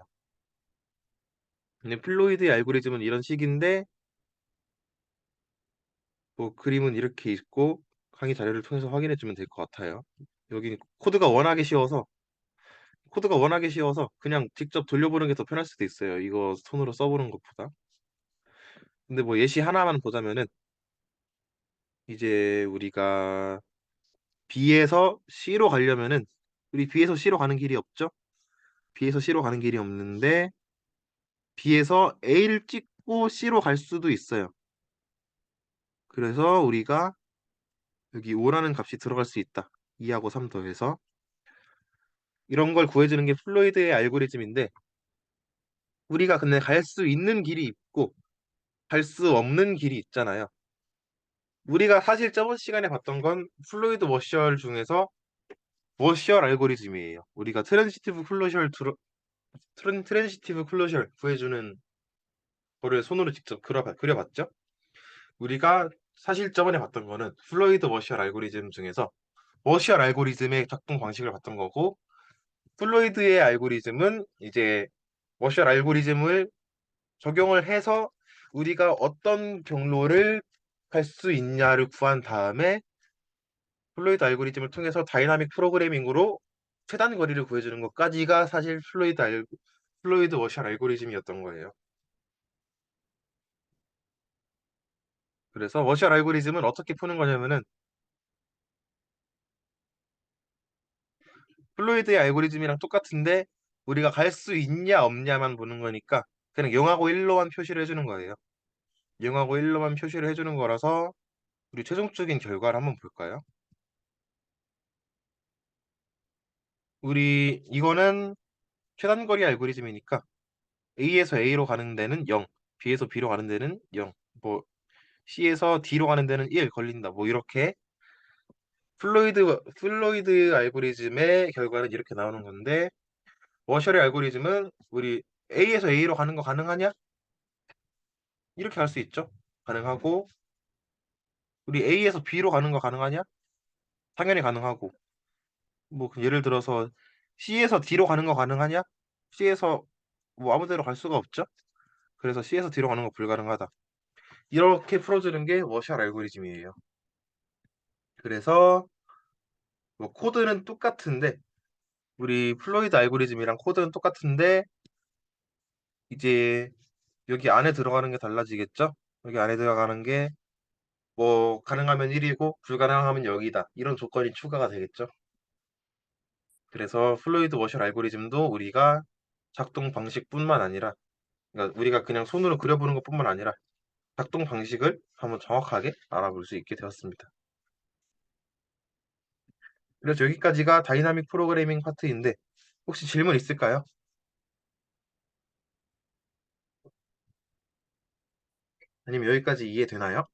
근데 플로이드의 알고리즘은 이런 식인데 뭐 그림은 이렇게 있고 강의 자료를 통해서 확인해 주면 될 것 같아요. 여기 코드가 워낙에 쉬워서 그냥 직접 돌려보는 게 더 편할 수도 있어요. 이거 손으로 써보는 것보다. 근데 뭐 예시 하나만 보자면은 이제 우리가 B에서 C로 가려면은 우리 B에서 C로 가는 길이 없죠? B에서 C로 가는 길이 없는데 B에서 A를 찍고 C로 갈 수도 있어요. 그래서 우리가 여기 5라는 값이 들어갈 수 있다. 2하고 3 더해서 이런 걸 구해주는 게 플로이드의 알고리즘인데 우리가 근데 갈 수 있는 길이 있고 갈 수 없는 길이 있잖아요. 우리가 사실 저번 시간에 봤던 건 플로이드 워셜 중에서 워셜 알고리즘이에요. 우리가 트랜시티브 클로셜 구해주는 거를 손으로 직접 그려봤죠. 우리가 사실 저번에 봤던 거는 플로이드 워셜 알고리즘 중에서 워셜 알고리즘의 작동 방식을 봤던 거고 플로이드의 알고리즘은 이제 워셜 알고리즘을 적용을 해서 우리가 어떤 경로를 갈 수 있냐를 구한 다음에 플로이드 알고리즘을 통해서 다이나믹 프로그래밍으로 최단 거리를 구해주는 것까지가 사실 플로이드 워셜 알고리즘이었던 거예요. 그래서 워셜 알고리즘은 어떻게 푸는 거냐면은 플로이드의 알고리즘이랑 똑같은데 우리가 갈 수 있냐 없냐만 보는 거니까 그냥 0하고 1로만 표시를 해주는 거예요. 0하고 1로만 표시를 해주는 거라서 우리 최종적인 결과를 한번 볼까요? 우리 이거는 최단거리 알고리즘이니까 A에서 A로 가는 데는 0, B에서 B로 가는 데는 0, 뭐 C에서 D로 가는 데는 1 걸린다. 뭐 이렇게 플로이드 알고리즘의 결과는 이렇게 나오는 건데 워셔리 알고리즘은 우리 A에서 A로 가는 거 가능하냐? 이렇게 갈 수 있죠. 가능하고 우리 A에서 B로 가는 거 가능하냐? 당연히 가능하고 뭐 예를 들어서 C에서 D로 가는 거 가능하냐? C에서 뭐 아무 데로 갈 수가 없죠. 그래서 C에서 D로 가는 거 불가능하다. 이렇게 풀어주는 게 워셜 알고리즘이에요. 그래서 뭐 코드는 똑같은데 우리 플로이드 알고리즘이랑 코드는 똑같은데 이제 여기 안에 들어가는 게 달라지겠죠? 여기 안에 들어가는 게 뭐 가능하면 1이고 불가능하면 0이다. 이런 조건이 추가가 되겠죠? 그래서 플로이드 워셜 알고리즘도 우리가 작동 방식뿐만 아니라 그러니까 우리가 그냥 손으로 그려보는 것뿐만 아니라 작동 방식을 한번 정확하게 알아볼 수 있게 되었습니다. 그래서 여기까지가 다이나믹 프로그래밍 파트인데 혹시 질문 있을까요? 아니면 여기까지 이해되나요?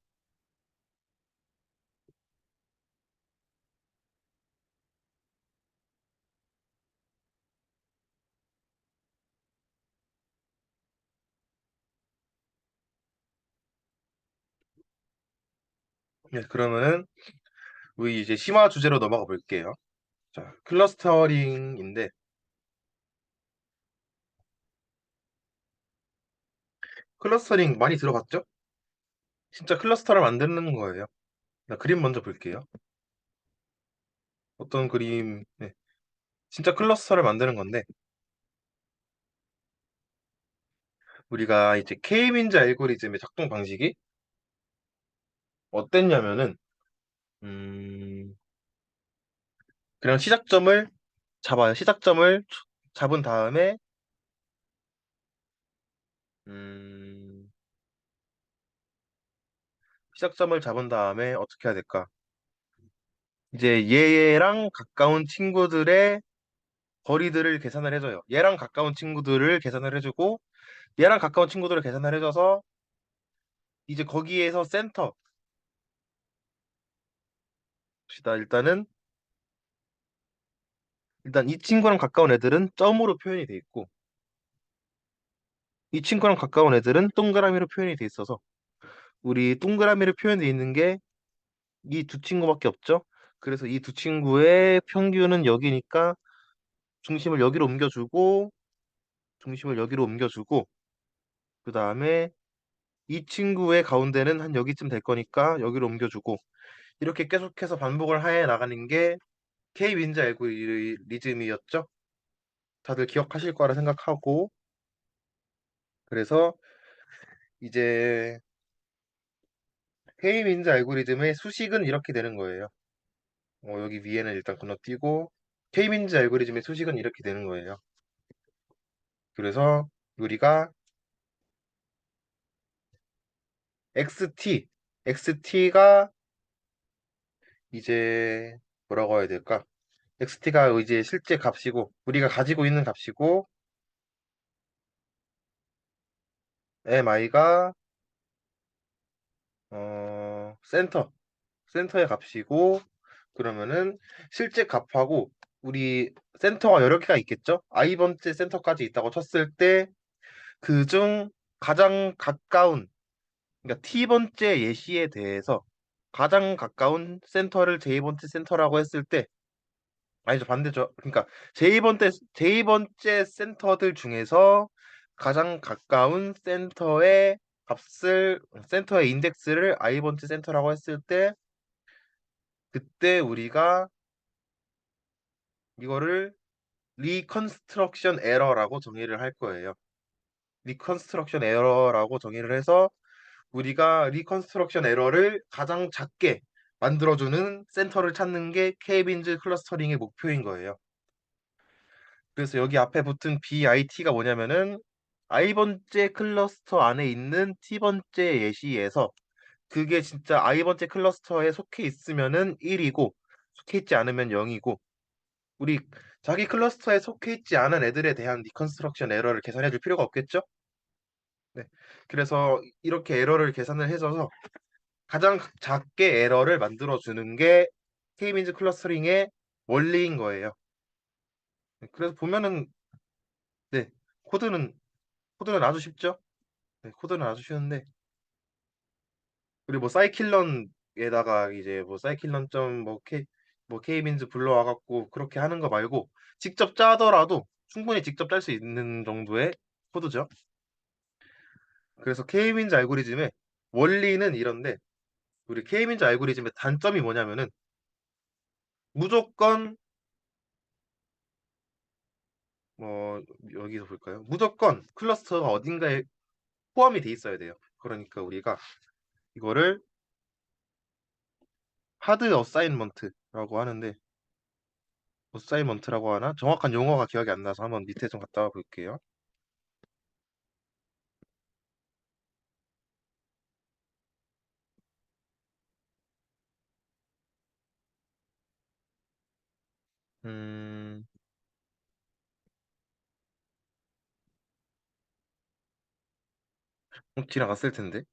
네, 그러면은 우리 이제 심화 주제로 넘어가 볼게요. 자, 클러스터링인데 클러스터링 많이 들어봤죠? 진짜 클러스터를 만드는 거예요. 자, 그림 먼저 볼게요. 어떤 그림, 네, 진짜 클러스터를 만드는 건데 우리가 이제 K-민즈 알고리즘의 작동 방식이 어땠냐면은 음, 그냥 시작점을 잡아요. 시작점을 잡은 다음에 음, 시작점을 잡은 다음에 어떻게 해야 될까? 이제 얘랑 가까운 친구들의 거리들을 계산을 해줘요. 얘랑 가까운 친구들을 계산을 해주고 얘랑 가까운 친구들을 계산을 해줘서 이제 거기에서 센터 봅시다. 일단 이 친구랑 가까운 애들은 점으로 표현이 돼 있고 이 친구랑 가까운 애들은 동그라미로 표현이 돼 있어서 우리 동그라미로 표현돼 있는 게 이 두 친구밖에 없죠. 그래서 이 두 친구의 평균은 여기니까 중심을 여기로 옮겨주고 중심을 여기로 옮겨주고 그 다음에 이 친구의 가운데는 한 여기쯤 될 거니까 여기로 옮겨주고 이렇게 계속해서 반복을 해 나가는 게 K-윈즈 알고리즘이었죠. 다들 기억하실 거라 생각하고 그래서 이제 K-윈즈 알고리즘의 수식은 이렇게 되는 거예요. 여기 위에는 일단 건너뛰고 K-윈즈 알고리즘의 수식은 이렇게 되는 거예요. 그래서 우리가 XT가 이제 뭐라고 해야 될까? XT가 이제 실제 값이고 우리가 가지고 있는 값이고 MI가 센터의 값이고 그러면은 실제 값하고 우리 센터가 여러 개가 있겠죠? i번째 센터까지 있다고 쳤을 때 그중 가장 가까운 그러니까 t번째 예시에 대해서 가장 가까운 센터를 j번째 센터라고 했을 때 아니죠 반대죠. 그러니까 j번째 센터들 중에서 가장 가까운 센터의 인덱스를 i번째 센터라고 했을 때 그때 우리가 이거를 리컨스트럭션 에러라고 정의를 할 거예요. 리컨스트럭션 에러라고 정의를 해서 우리가 리컨스트럭션 에러를 가장 작게 만들어주는 센터를 찾는 게 K-빈즈 클러스터링의 목표인 거예요. 그래서 여기 앞에 붙은 BIT가 뭐냐면은 i번째 클러스터 안에 있는 t번째 예시에서 그게 진짜 i번째 클러스터에 속해 있으면은 1이고 속해 있지 않으면 0이고 우리 자기 클러스터에 속해 있지 않은 애들에 대한 리컨스트럭션 에러를 계산해 줄 필요가 없겠죠? 네. 그래서 이렇게 에러를 계산을 해줘서 가장 작게 에러를 만들어 주는 게 K-민즈 클러스터링의 원리인 거예요. 네, 그래서 보면은 네, 코드는 코드는 아주 쉽죠? 네, 코드는 아주 쉬운데 우리 뭐 사이킬런에다가 이제 뭐 사이킬런 점뭐 K-민즈 불러와 갖고 그렇게 하는 거 말고 직접 짜더라도 충분히 직접 짤 수 있는 정도의 코드죠. 그래서 K-민즈 알고리즘의 원리는 이런데 우리 K-민즈 알고리즘의 단점이 뭐냐면은 무조건 뭐 여기서 볼까요? 무조건 클러스터가 어딘가에 포함이 돼 있어야 돼요. 그러니까 우리가 이거를 하드 어사인먼트라고 하는데 어사인먼트라고 하나? 정확한 용어가 기억이 안 나서 한번 밑에 좀 갔다 와 볼게요. 음, 지나갔을 텐데.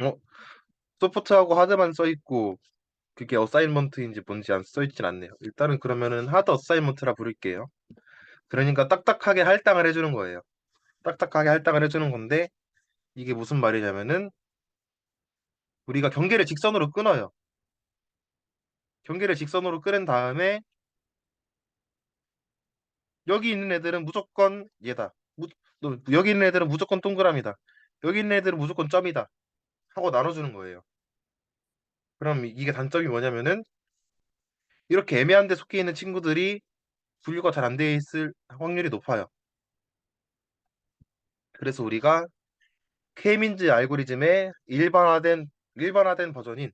어, 소프트하고 하드만 써 있고 그게 어사인먼트인지 뭔지 안 써 있진 않네요. 일단은 그러면은 하드 어사인먼트라 부를게요. 그러니까 딱딱하게 할당을 해주는 거예요. 딱딱하게 할당을 해주는 건데 이게 무슨 말이냐면은 우리가 경계를 직선으로 끊어요. 경계를 직선으로 끊은 다음에 여기 있는 애들은 무조건 얘다. 여기 있는 애들은 무조건 동그라미다. 여기 있는 애들은 무조건 점이다. 하고 나눠주는 거예요. 그럼 이게 단점이 뭐냐면은 이렇게 애매한 데 속해 있는 친구들이 분류가 잘 안 돼 있을 확률이 높아요. 그래서 우리가 K민즈 알고리즘의 일반화된 버전인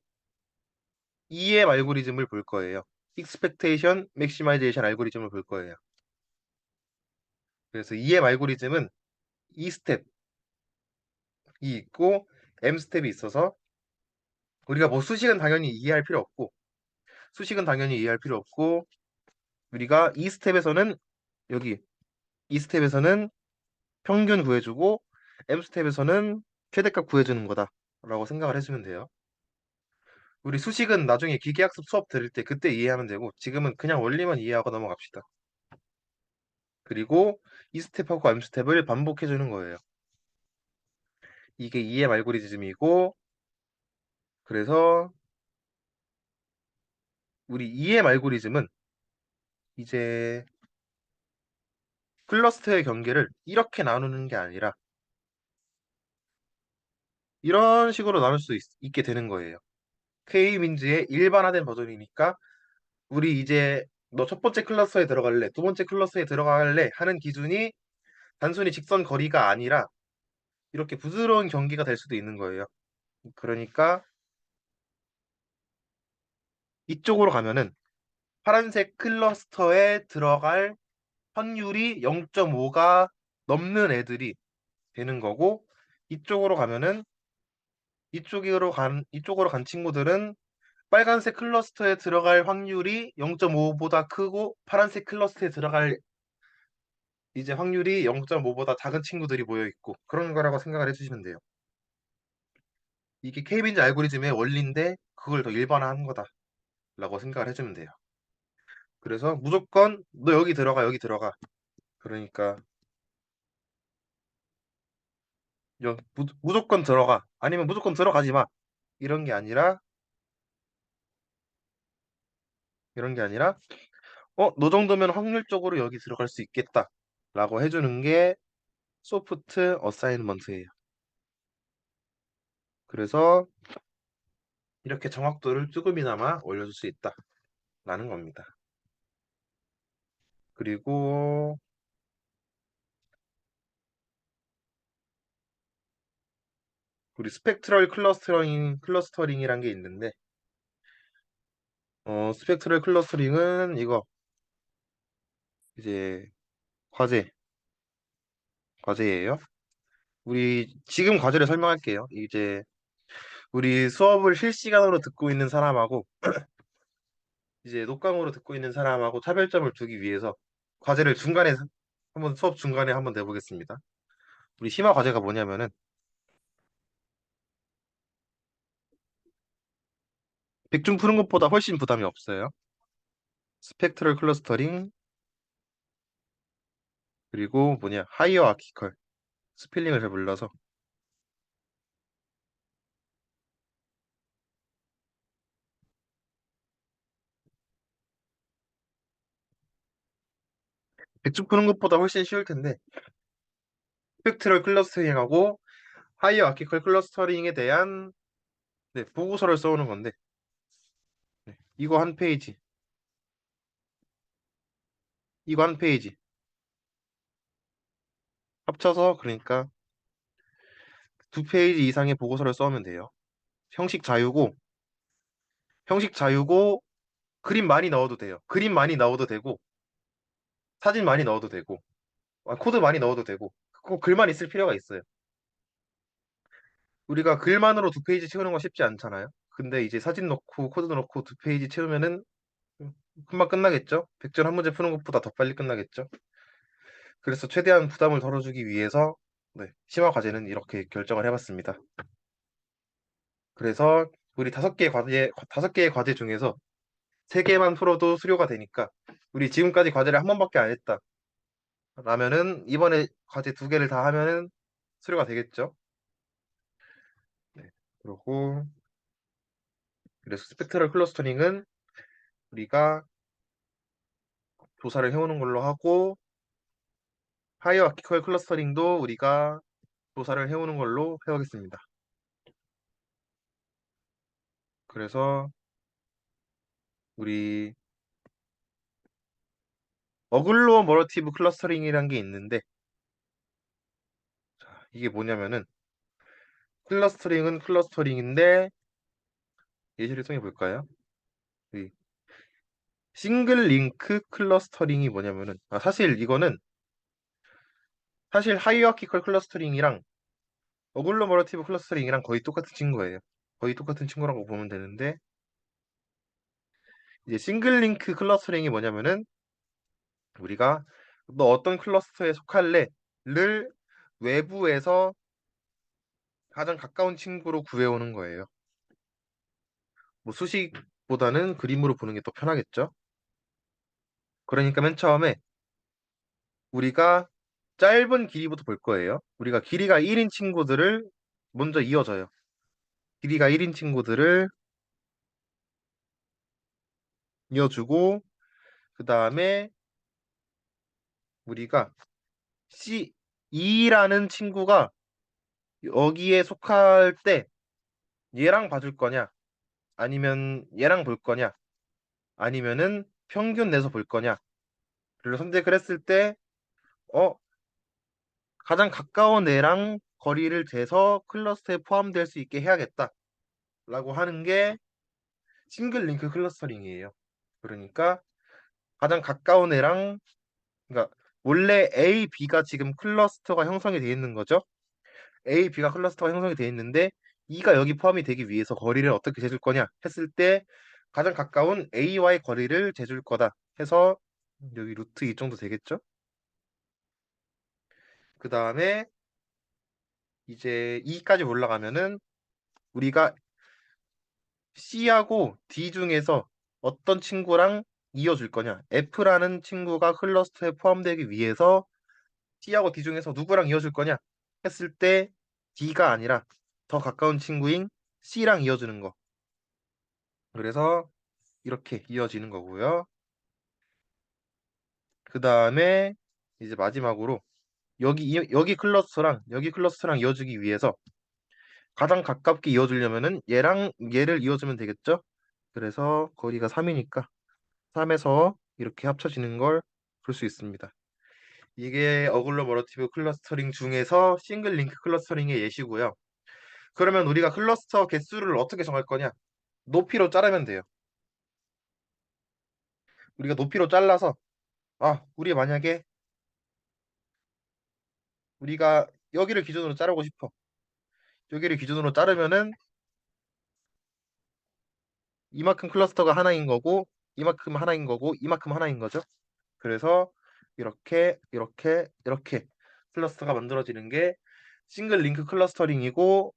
EM 알고리즘을 볼 거예요. Expectation Maximization 알고리즘을 볼 거예요. 그래서 EM 알고리즘은 E 스텝이 있고 M 스텝이 있어서 우리가 뭐 수식은 당연히 이해할 필요 없고 우리가 E 스텝에서는 여기 E 스텝에서는 평균 구해주고 M 스텝에서는 최대값 구해주는 거다라고 생각을 해주면 돼요. 우리 수식은 나중에 기계학습 수업 들을 때 그때 이해하면 되고 지금은 그냥 원리만 이해하고 넘어갑시다. 그리고 이 스텝하고 M 스텝을 반복해 주는 거예요. 이게 EM 알고리즘이고 그래서 우리 EM 알고리즘은 이제 클러스터의 경계를 이렇게 나누는 게 아니라 이런 식으로 나눌 수 있게 되는 거예요. K민즈의 일반화된 버전이니까 우리 이제 너 첫 번째 클러스터에 들어갈래, 두 번째 클러스터에 들어갈래 하는 기준이 단순히 직선 거리가 아니라 이렇게 부드러운 경계가 될 수도 있는 거예요. 그러니까 이쪽으로 가면은 파란색 클러스터에 들어갈 확률이 0.5가 넘는 애들이 되는 거고 이쪽으로 가면은 이쪽으로 간 친구들은 빨간색 클러스터에 들어갈 확률이 0.5보다 크고 파란색 클러스터에 들어갈 이제 확률이 0.5보다 작은 친구들이 모여 있고 그런 거라고 생각을 해주시면 돼요. 이게 K빈즈 알고리즘의 원리인데 그걸 더 일반화한 거다라고 생각을 해주면 돼요. 그래서 무조건 너 여기 들어가. 그러니까 무조건 들어가. 아니면 무조건 들어가지 마. 이런 게 아니라 이런 게 아니라 너 정도면 확률적으로 여기 들어갈 수 있겠다. 라고 해주는 게 소프트 어사이먼트예요. 그래서 이렇게 정확도를 조금이나마 올려줄 수 있다라는 겁니다. 그리고 우리 스펙트럴 클러스터링이란 게 있는데 스펙트럴 클러스터링은 이거 이제 과제 과제예요. 우리 지금 과제를 설명할게요. 이제 우리 수업을 실시간으로 듣고 있는 사람하고 이제 녹강으로 듣고 있는 사람하고 차별점을 두기 위해서 과제를 수업 중간에 한번 내보겠습니다. 우리 심화 과제가 뭐냐면은 백준 푸는 것보다 훨씬 부담이 없어요. 스펙트럴 클러스터링 그리고 하이어 아키컬 스펠링을 잘 몰라서 백준 푸는 것보다 훨씬 쉬울 텐데 스펙트럴 클러스터링하고 하이어 아키컬 클러스터링에 대한 보고서를 써오는 건데 이거 한 페이지 이거 한 페이지 합쳐서 그러니까 두 페이지 이상의 보고서를 써오면 돼요. 형식 자유고 형식 자유고 그림 많이 넣어도 돼요. 그림 많이 넣어도 되고 사진 많이 넣어도 되고 코드 많이 넣어도 되고 꼭 글만 있을 필요가 있어요. 우리가 글만으로 두 페이지 채우는 건 쉽지 않잖아요. 근데 이제 사진 넣고 코드 넣고 두 페이지 채우면은 금방 끝나겠죠? 백전 한 문제 푸는 것보다 더 빨리 끝나겠죠? 그래서 최대한 부담을 덜어주기 위해서 심화 과제는 이렇게 결정을 해봤습니다. 그래서 우리 다섯 개의 과제 중에서 세 개만 풀어도 수료가 되니까 우리 지금까지 과제를 한 번밖에 안 했다. 라면은 이번에 과제 두 개를 다 하면은 수료가 되겠죠? 네. 그리고 그래서 스펙트럴 클러스터링은 우리가 조사를 해오는 걸로 하고 하이어키컬 클러스터링도 우리가 조사를 해오는 걸로 해오겠습니다. 그래서 우리 어글로머러티브 클러스터링이란 게 있는데 이게 뭐냐면은 클러스터링은 클러스터링인데 예시를 통해 볼까요? 이 싱글 링크 클러스터링이 뭐냐면은 사실 이거는 사실 하이어키컬 클러스터링이랑 어글로머러티브 클러스터링이랑 거의 똑같은 친구예요. 거의 똑같은 친구라고 보면 되는데 이제 싱글 링크 클러스터링이 뭐냐면은 우리가 너 어떤 클러스터에 속할래를 외부에서 가장 가까운 친구로 구해오는 거예요. 뭐 수식보다는 그림으로 보는 게 더 편하겠죠? 그러니까 맨 처음에 우리가 짧은 길이부터 볼 거예요. 우리가 길이가 1인 친구들을 먼저 이어져요. 길이가 1인 친구들을 이어주고 그 다음에 우리가 C2라는 친구가 여기에 속할 때 얘랑 봐줄 거냐 아니면 얘랑 볼 거냐 아니면은 평균 내서 볼 거냐를 선택을 했을 때 어, 가장 가까운 애랑 거리를 재서 클러스터에 포함될 수 있게 해야겠다라고 하는 게 싱글 링크 클러스터링이에요. 그러니까 가장 가까운 애랑 그러니까 원래 A, B가 지금 클러스터가 형성이 되어 있는 거죠. A, B가 클러스터가 형성이 되어 있는데 E가 여기 포함이 되기 위해서 거리를 어떻게 재줄 거냐 했을 때 가장 가까운 A와의 거리를 재줄 거다 해서 여기 루트 2 정도 되겠죠? 그 다음에 이제 E까지 올라가면은 우리가 C하고 D 중에서 어떤 친구랑 이어줄 거냐. F라는 친구가 클러스터에 포함되기 위해서 C하고 D 중에서 누구랑 이어줄 거냐 했을 때 D가 아니라 더 가까운 친구인 C랑 이어주는 거. 그래서 이렇게 이어지는 거고요. 그 다음에 이제 마지막으로 여기 클러스터랑 이어주기 위해서 가장 가깝게 이어주려면은 얘랑 얘를 이어주면 되겠죠? 그래서 거리가 3이니까 3에서 이렇게 합쳐지는 걸 볼 수 있습니다. 이게 어글로머러티브 클러스터링 중에서 싱글 링크 클러스터링의 예시고요. 그러면 우리가 클러스터 개수를 어떻게 정할 거냐? 높이로 자르면 돼요. 우리가 높이로 잘라서 우리 만약에 우리가 여기를 기준으로 자르고 싶어. 여기를 기준으로 자르면은 이만큼 클러스터가 하나인 거고 이만큼 하나인 거고 이만큼 하나인 거죠. 그래서 이렇게 클러스터가 만들어지는 게 싱글 링크 클러스터링이고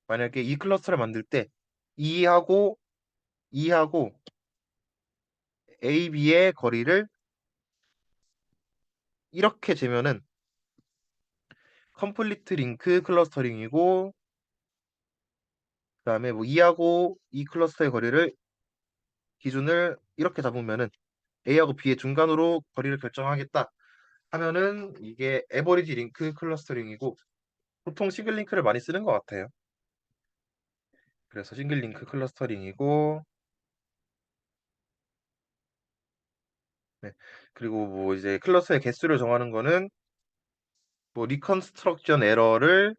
만약에 이 클러스터를 만들 때 E하고 AB의 거리를 이렇게 재면은 컴플리트 링크 클러스터링이고 그다음에 뭐 E하고 이 클러스터의 거리를 기준을 이렇게 잡으면은 A하고 B의 중간으로 거리를 결정하겠다 하면은 이게 에버리지 링크 클러스터링이고 보통 싱글 링크를 많이 쓰는 것 같아요. 그래서 싱글 링크 클러스터링이고 네. 그리고 뭐 이제 클러스의 개수를 정하는 거는 뭐 리컨스트럭션 에러를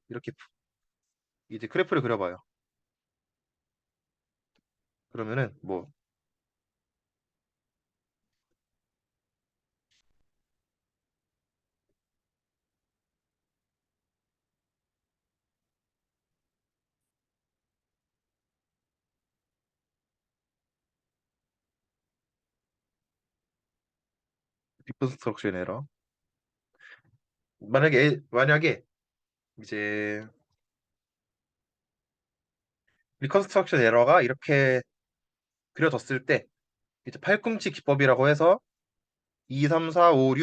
이렇게 이제 그래프를 그려봐요. 그러면은 뭐 리컨스트럭션 에러 만약에 이제 리컨스트럭션 에러가 이렇게 그려졌을 때 이제 팔꿈치 기법이라고 해서 2, 3, 4, 5,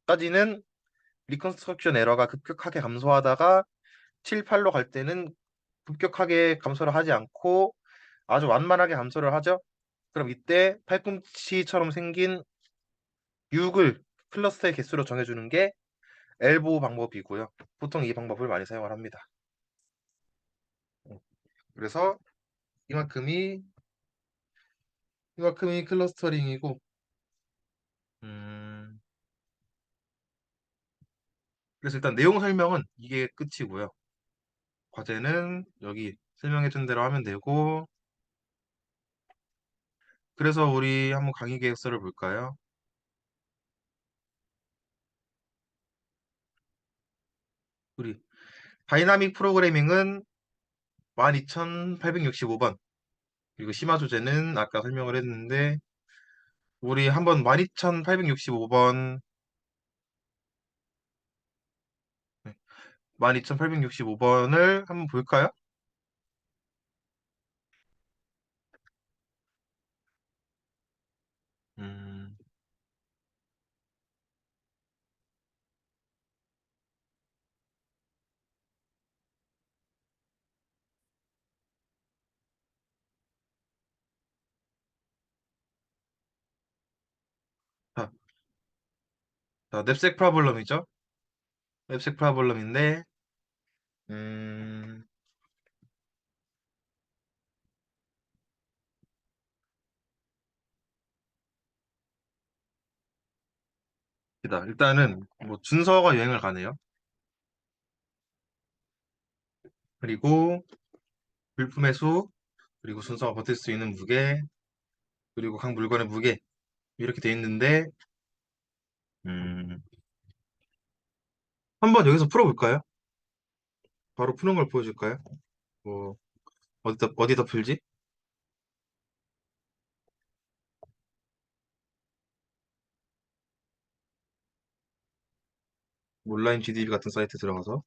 6까지는 리컨스트럭션 에러가 급격하게 감소하다가 7, 8로 갈 때는 급격하게 감소를 하지 않고 아주 완만하게 감소를 하죠. 그럼 이때 팔꿈치처럼 생긴 6을 클러스터의 개수로 정해주는 게 엘보우 방법이고요. 보통 이 방법을 많이 사용을 합니다. 그래서 이만큼이 클러스터링이고, 음, 그래서 일단 내용 설명은 이게 끝이고요. 과제는 여기 설명해준 대로 하면 되고, 그래서 우리 한번 강의 계획서를 볼까요? 우리 다이나믹 프로그래밍은 12865번, 그리고 심화 소재는 아까 설명을 했는데, 우리 한번 12865번, 12865번을 한번 볼까요? 음, 자, 냅색 프로블럼이죠. 냅색 프로블럼인데, 음, 일단은 뭐 준서가 여행을 가네요. 그리고 물품의 수, 그리고 순서가 버틸 수 있는 무게, 그리고 각 물건의 무게 이렇게 돼 있는데, 음, 한번 여기서 풀어볼까요? 바로 푸는 걸 보여줄까요? 뭐 어디다 풀지? 온라인 GDB 같은 사이트 들어가서.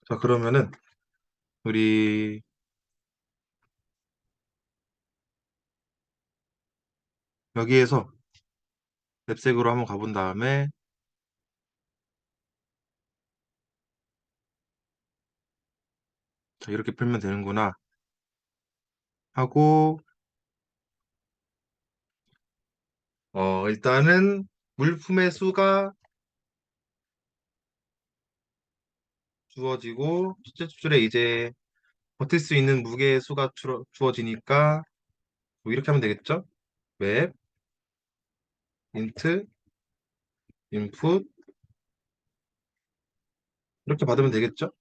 자, 그러면은 우리 여기에서 웹색으로 한번 가본 다음에, 자, 이렇게 풀면 되는구나 하고, 일단은 물품의 수가 주어지고, 첫째 줄에 이제 버틸 수 있는 무게의 수가 주어지니까 뭐 이렇게 하면 되겠죠? 웹, 인트, 인풋 이렇게 받으면 되겠죠?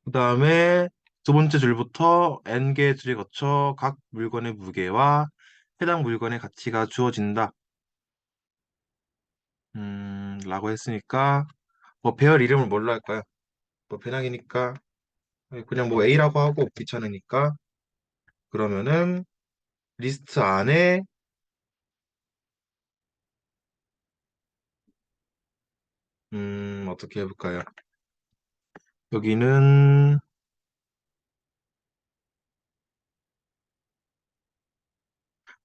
그 다음에 두 번째 줄부터 n개의 줄에 거쳐 각 물건의 무게와 해당 물건의 가치가 주어진다. 라고 했으니까 뭐 배열 이름을 뭘로 할까요? 뭐 배낭이니까 그냥 뭐 A라고 하고 귀찮으니까 그러면은 리스트 안에 어떻게 해볼까요? 여기는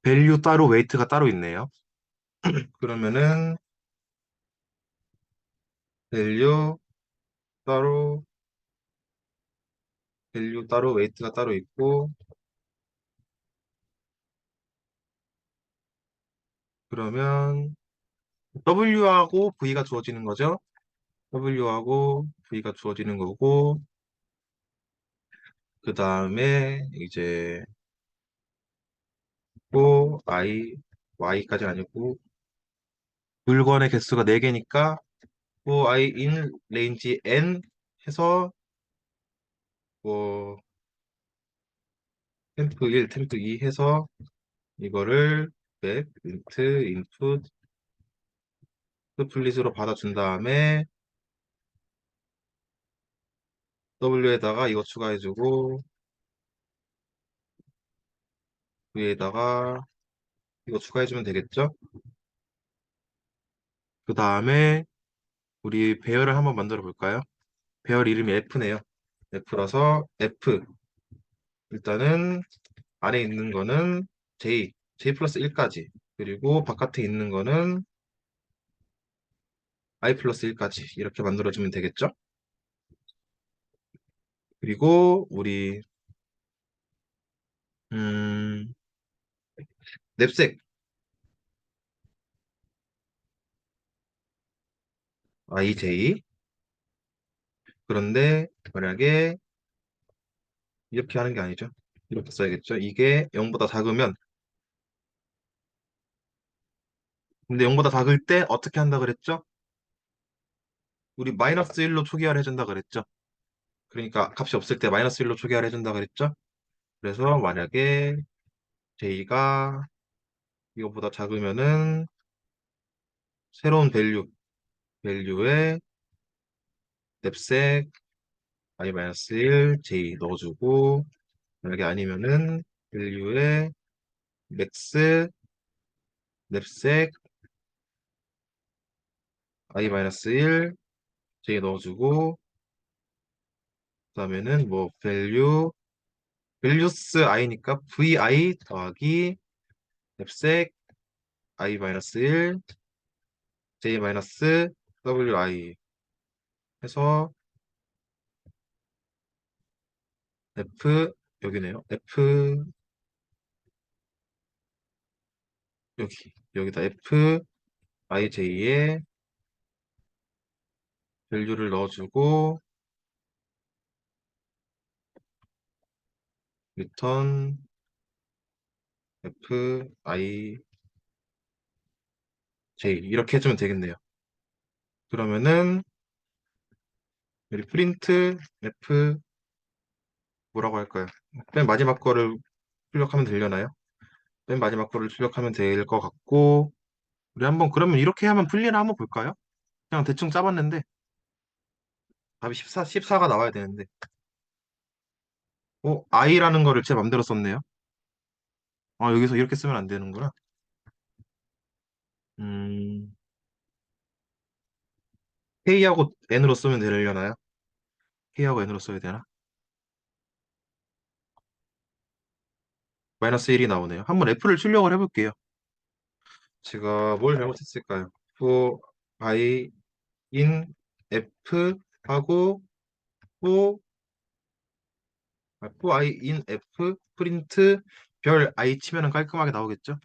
밸류 따로 웨이트가 따로 있네요. 그러면은 밸류 따로 밸류 따로 웨이트가 따로 있고 그러면 W하고 V가 주어지는 거죠. W하고 V가 주어지는 거고 그 다음에 이제 또 Y까지 아니고 물건의 개수가 4개니까 뭐 I in range N 해서 뭐 템프 1, 템프 2 해서 이거를 맵, 인트, 인풋, 스플릿으로 받아준 다음에 W에다가 이거 추가해주고 V에다가 이거 추가해주면 되겠죠? 그 다음에 우리 배열을 한번 만들어 볼까요? 배열 이름이 F네요. F라서 F 일단은 안에 있는 거는 J j 플러스 1까지. 그리고 바깥에 있는 거는 i 플러스 1까지. 이렇게 만들어주면 되겠죠? 그리고 우리 음, 냅색 ij. 그런데 만약에 이렇게 하는 게 아니죠. 이렇게 써야겠죠. 이게 0보다 작으면 근데 0보다 작을 때 어떻게 한다 그랬죠? 우리 마이너스 1로 초기화를 해준다 그랬죠. 그러니까 값이 없을 때 마이너스 1로 초기화를 해준다 그랬죠. 그래서 만약에 j가 이거보다 작으면은 새로운 밸류에 냅색 i-1 j 넣어주고 만약에 아니면은 밸류에 맥스 냅색 i-1 j 넣어주고 그다음에는 뭐 밸류스 i니까 vi 더하기 냅색 i-1 j-wi 해서 f 여기네요. f 여기다 f ij에 밸류를 넣어주고 리턴 f i j 이렇게 해주면 되겠네요. 그러면은 우리 프린트 f 뭐라고 할까요? 맨 마지막 거를 출력하면 되려나요? 맨 마지막 거를 출력하면 될 것 같고 우리 한번 그러면 이렇게 하면 풀리나 한번 볼까요? 그냥 대충 짜봤는데 답이 14가 나와야 되는데 i라는 거를 제 맘대로 썼네요. 여기서 이렇게 쓰면 안 되는구나. 음, K하고 N으로 쓰면 되려나요? K하고 N으로 써야 되나? 마이너스 1이 나오네요. 한번 F를 출력을 해볼게요. 제가 뭘 잘못했을까요? for i in F 하고 for, for i in F 프린트 별 i 치면은 깔끔하게 나오겠죠?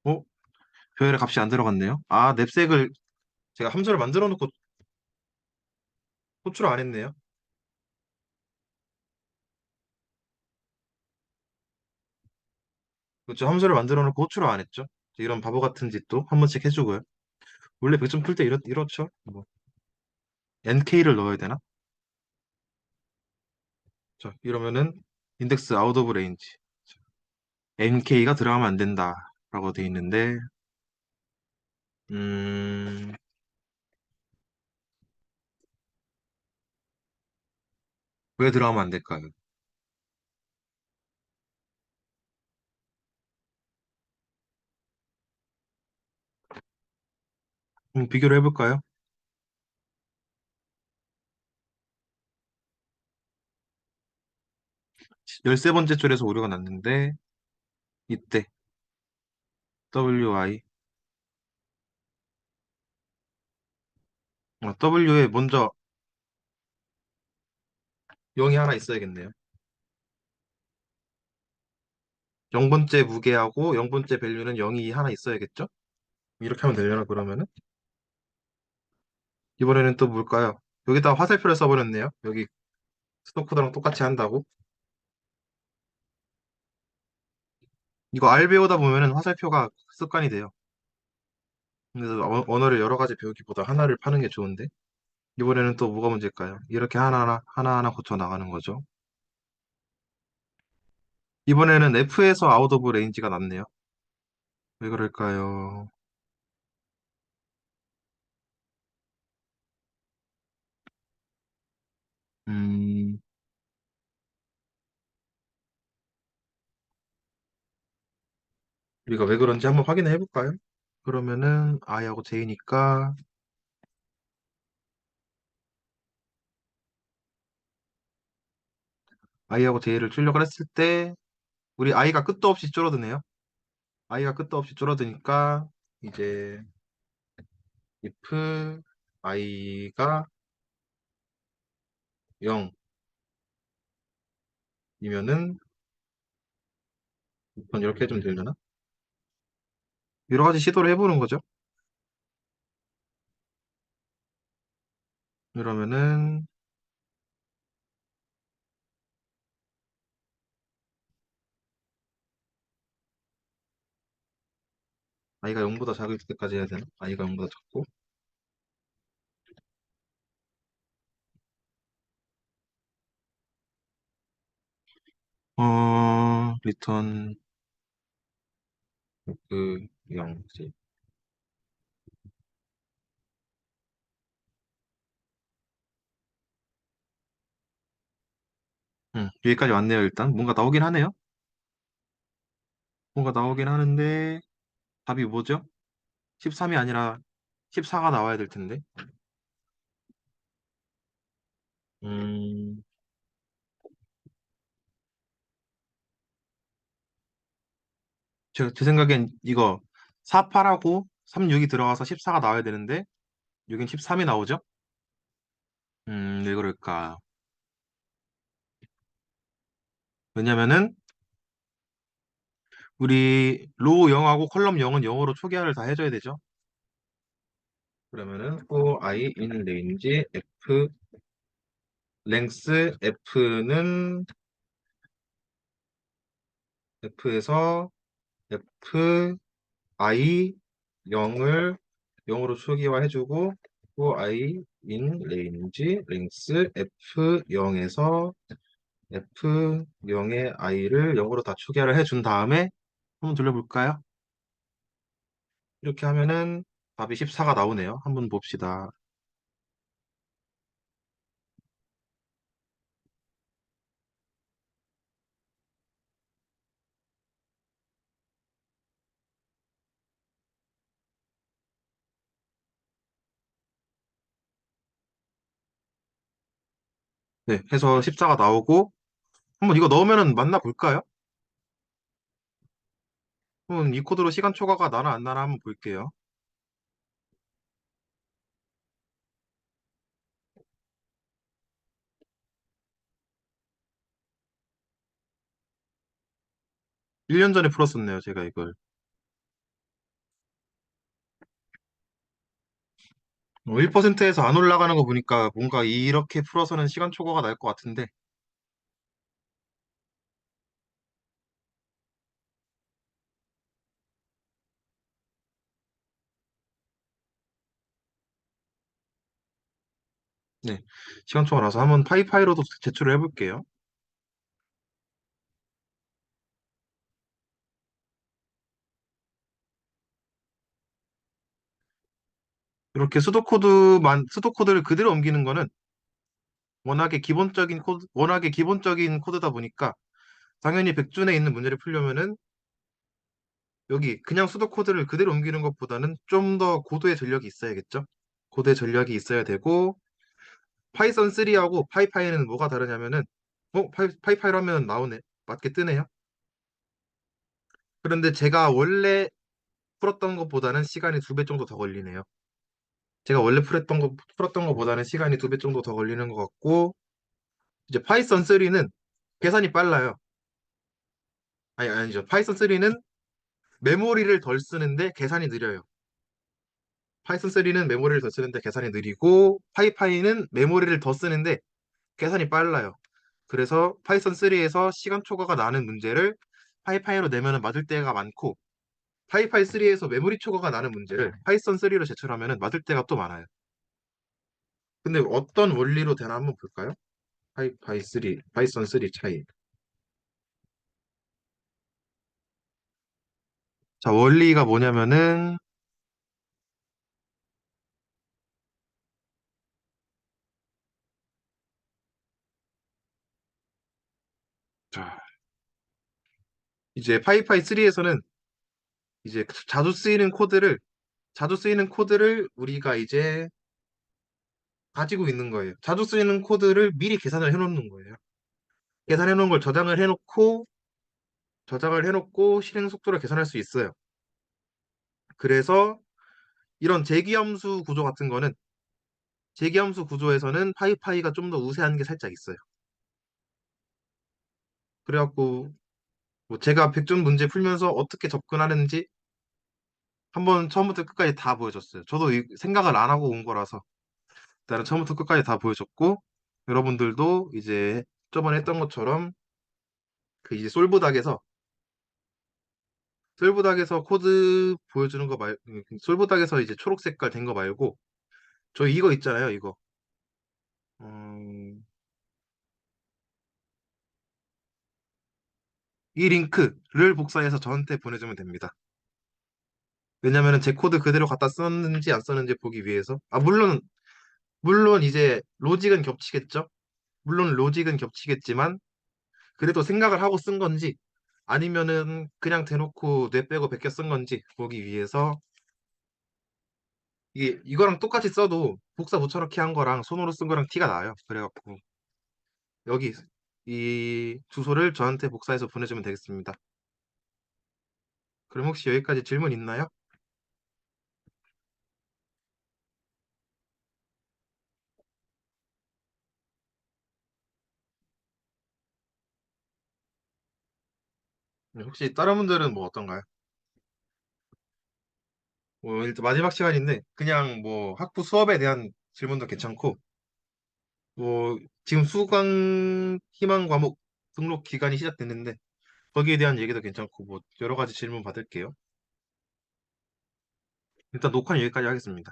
어? 별의 값이 안 들어갔네요. 냅색을 제가 함수를 만들어 놓고 호출을 안 했네요. 그렇죠. 함수를 만들어 놓고 호출을 안 했죠. 이런 바보 같은 짓도 한 번씩 해주고요. 원래 100점 풀 때 이렇죠. 뭐, NK를 넣어야 되나? 자, 이러면은 인덱스 아웃 오브 레인지. NK가 들어가면 안 된다라고 돼 있는데, 음, 왜 들어가면 안 될까요? 비교를 해볼까요? 13번째 줄에서 오류가 났는데, 이때 WI, W에 먼저 0이 하나 있어야겠네요. 0번째 무게하고 0번째 밸류는 0이 하나 있어야겠죠? 이렇게 하면 되려나, 그러면은? 이번에는 또 뭘까요? 여기다 화살표를 써버렸네요. 여기 스토코드랑 똑같이 한다고. 이거 R 배우다 보면은 화살표가 습관이 돼요. 그래서 언어를 여러 가지 배우기보다 하나를 파는 게 좋은데. 이번에는 또 뭐가 문제일까요? 이렇게 하나하나 고쳐 나가는 거죠. 이번에는 F에서 아웃 오브 레인지가 났네요. 왜 그럴까요? 음, 우리가 왜 그런지 한번 확인해 볼까요? 그러면은 I하고 J니까 i하고 j를 출력을 했을 때 우리 i가 끝도 없이 줄어드네요. i가 끝도 없이 줄어드니까 이제 if i가 0이면은 이건 이렇게 해주면 되려나? 여러 가지 시도를 해보는 거죠. 그러면은 i가 0보다 작을 때까지 해야 되나? i가 0보다 작고 리턴 그 0지. 여기까지 왔네요. 일단 뭔가 나오긴 하네요. 뭔가 나오긴 하는데 답이 뭐죠? 13이 아니라 14가 나와야 될 텐데. 음, 제 생각엔 이거 48하고 36이 들어가서 14가 나와야 되는데 여긴 13이 나오죠? 왜 그럴까? 왜냐면은 우리 로우 0하고 컬럼 0은 0으로 초기화를 다 해줘야 되죠. 그러면은 for i in range f length f는 f에서 f i 0을 0으로 초기화해주고 for i in range length f 0에서 f0의 i를 0으로 다 초기화를 해준 다음에 한번 돌려볼까요? 이렇게 하면은 답이 14가 나오네요. 한번 봅시다. 네, 해서 14가 나오고 한번 이거 넣으면은 맞나 볼까요? 그럼 이 코드로 시간 초과가 나나 안 나나 한번 볼게요. 1년 전에 풀었었네요, 제가 이걸. 1%에서 안 올라가는 거 보니까 뭔가 이렇게 풀어서는 시간 초과가 날 것 같은데. 네, 시간 초과 나서 한번 파이파이로도 제출을 해볼게요. 이렇게 수도 코드를 그대로 옮기는 거는 워낙에 기본적인 코드다 보니까 당연히 백준에 있는 문제를 풀려면은 여기 그냥 수도 코드를 그대로 옮기는 것보다는 좀 더 고도의 전력이 있어야겠죠? 고도의 전력이 있어야 되고 파이썬 3하고 파이파이는 뭐가 다르냐면은 파이파이로 하면 나오네. 맞게 뜨네요. 그런데 제가 원래 풀었던 것보다는 시간이 2배 정도 더 걸리네요. 제가 원래 풀었던 것보다는 시간이 2배 정도 더 걸리는 것 같고 이제 파이썬 3는 계산이 빨라요. 아니죠. 파이썬 3는 메모리를 덜 쓰는데 계산이 느려요. 파이썬 3는 메모리를 더 쓰는데 계산이 느리고 파이파이는 메모리를 더 쓰는데 계산이 빨라요. 그래서 파이썬 3에서 시간 초과가 나는 문제를 파이파이로 내면은 맞을 때가 많고 파이파이 3에서 메모리 초과가 나는 문제를 파이썬 3로 제출하면은 맞을 때가 또 많아요. 근데 어떤 원리로 되나 한번 볼까요? 파이파이 3, 파이썬 3 차이. 자, 원리가 뭐냐면은 자, 이제 파이파이 3에서는 이제 자주 쓰이는 코드를 우리가 이제 가지고 있는 거예요. 자주 쓰이는 코드를 미리 계산을 해놓는 거예요. 계산해 놓은 걸 저장을 해놓고 실행 속도를 계산할 수 있어요. 그래서 이런 재기함수 구조 같은 거는 재기함수 구조에서는 파이파이가 좀 더 우세한 게 살짝 있어요. 그래갖고 뭐 제가 백준 문제 풀면서 어떻게 접근하는지 한번 처음부터 끝까지 다 보여줬어요. 저도 생각을 안 하고 온 거라서 일단은 처음부터 끝까지 다 보여줬고 여러분들도 이제 저번에 했던 것처럼 그 이제 솔브닥에서 코드 보여주는 거 솔브닥에서 이제 초록 색깔 된 거 말고 저 이거 있잖아요, 이거. 음, 이 링크를 복사해서 저한테 보내주면 됩니다. 왜냐면은 제 코드 그대로 갖다 썼는지 안 썼는지 보기 위해서. 물론 이제 로직은 겹치겠죠? 물론 로직은 겹치겠지만 그래도 생각을 하고 쓴 건지 아니면은 그냥 대놓고 뇌 빼고 베껴 쓴 건지 보기 위해서 이게 이거랑 똑같이 써도 복사 붙여넣기 한 거랑 손으로 쓴 거랑 티가 나요. 그래갖고 여기 이 주소를 저한테 복사해서 보내주면 되겠습니다. 그럼 혹시 여기까지 질문 있나요? 네, 혹시 다른 분들은 뭐 어떤가요? 뭐 일단 마지막 시간인데 그냥 뭐 학부 수업에 대한 질문도 괜찮고 뭐 지금 수강 희망 과목 등록 기간이 시작됐는데 거기에 대한 얘기도 괜찮고 뭐 여러 가지 질문 받을게요. 일단 녹화는 여기까지 하겠습니다.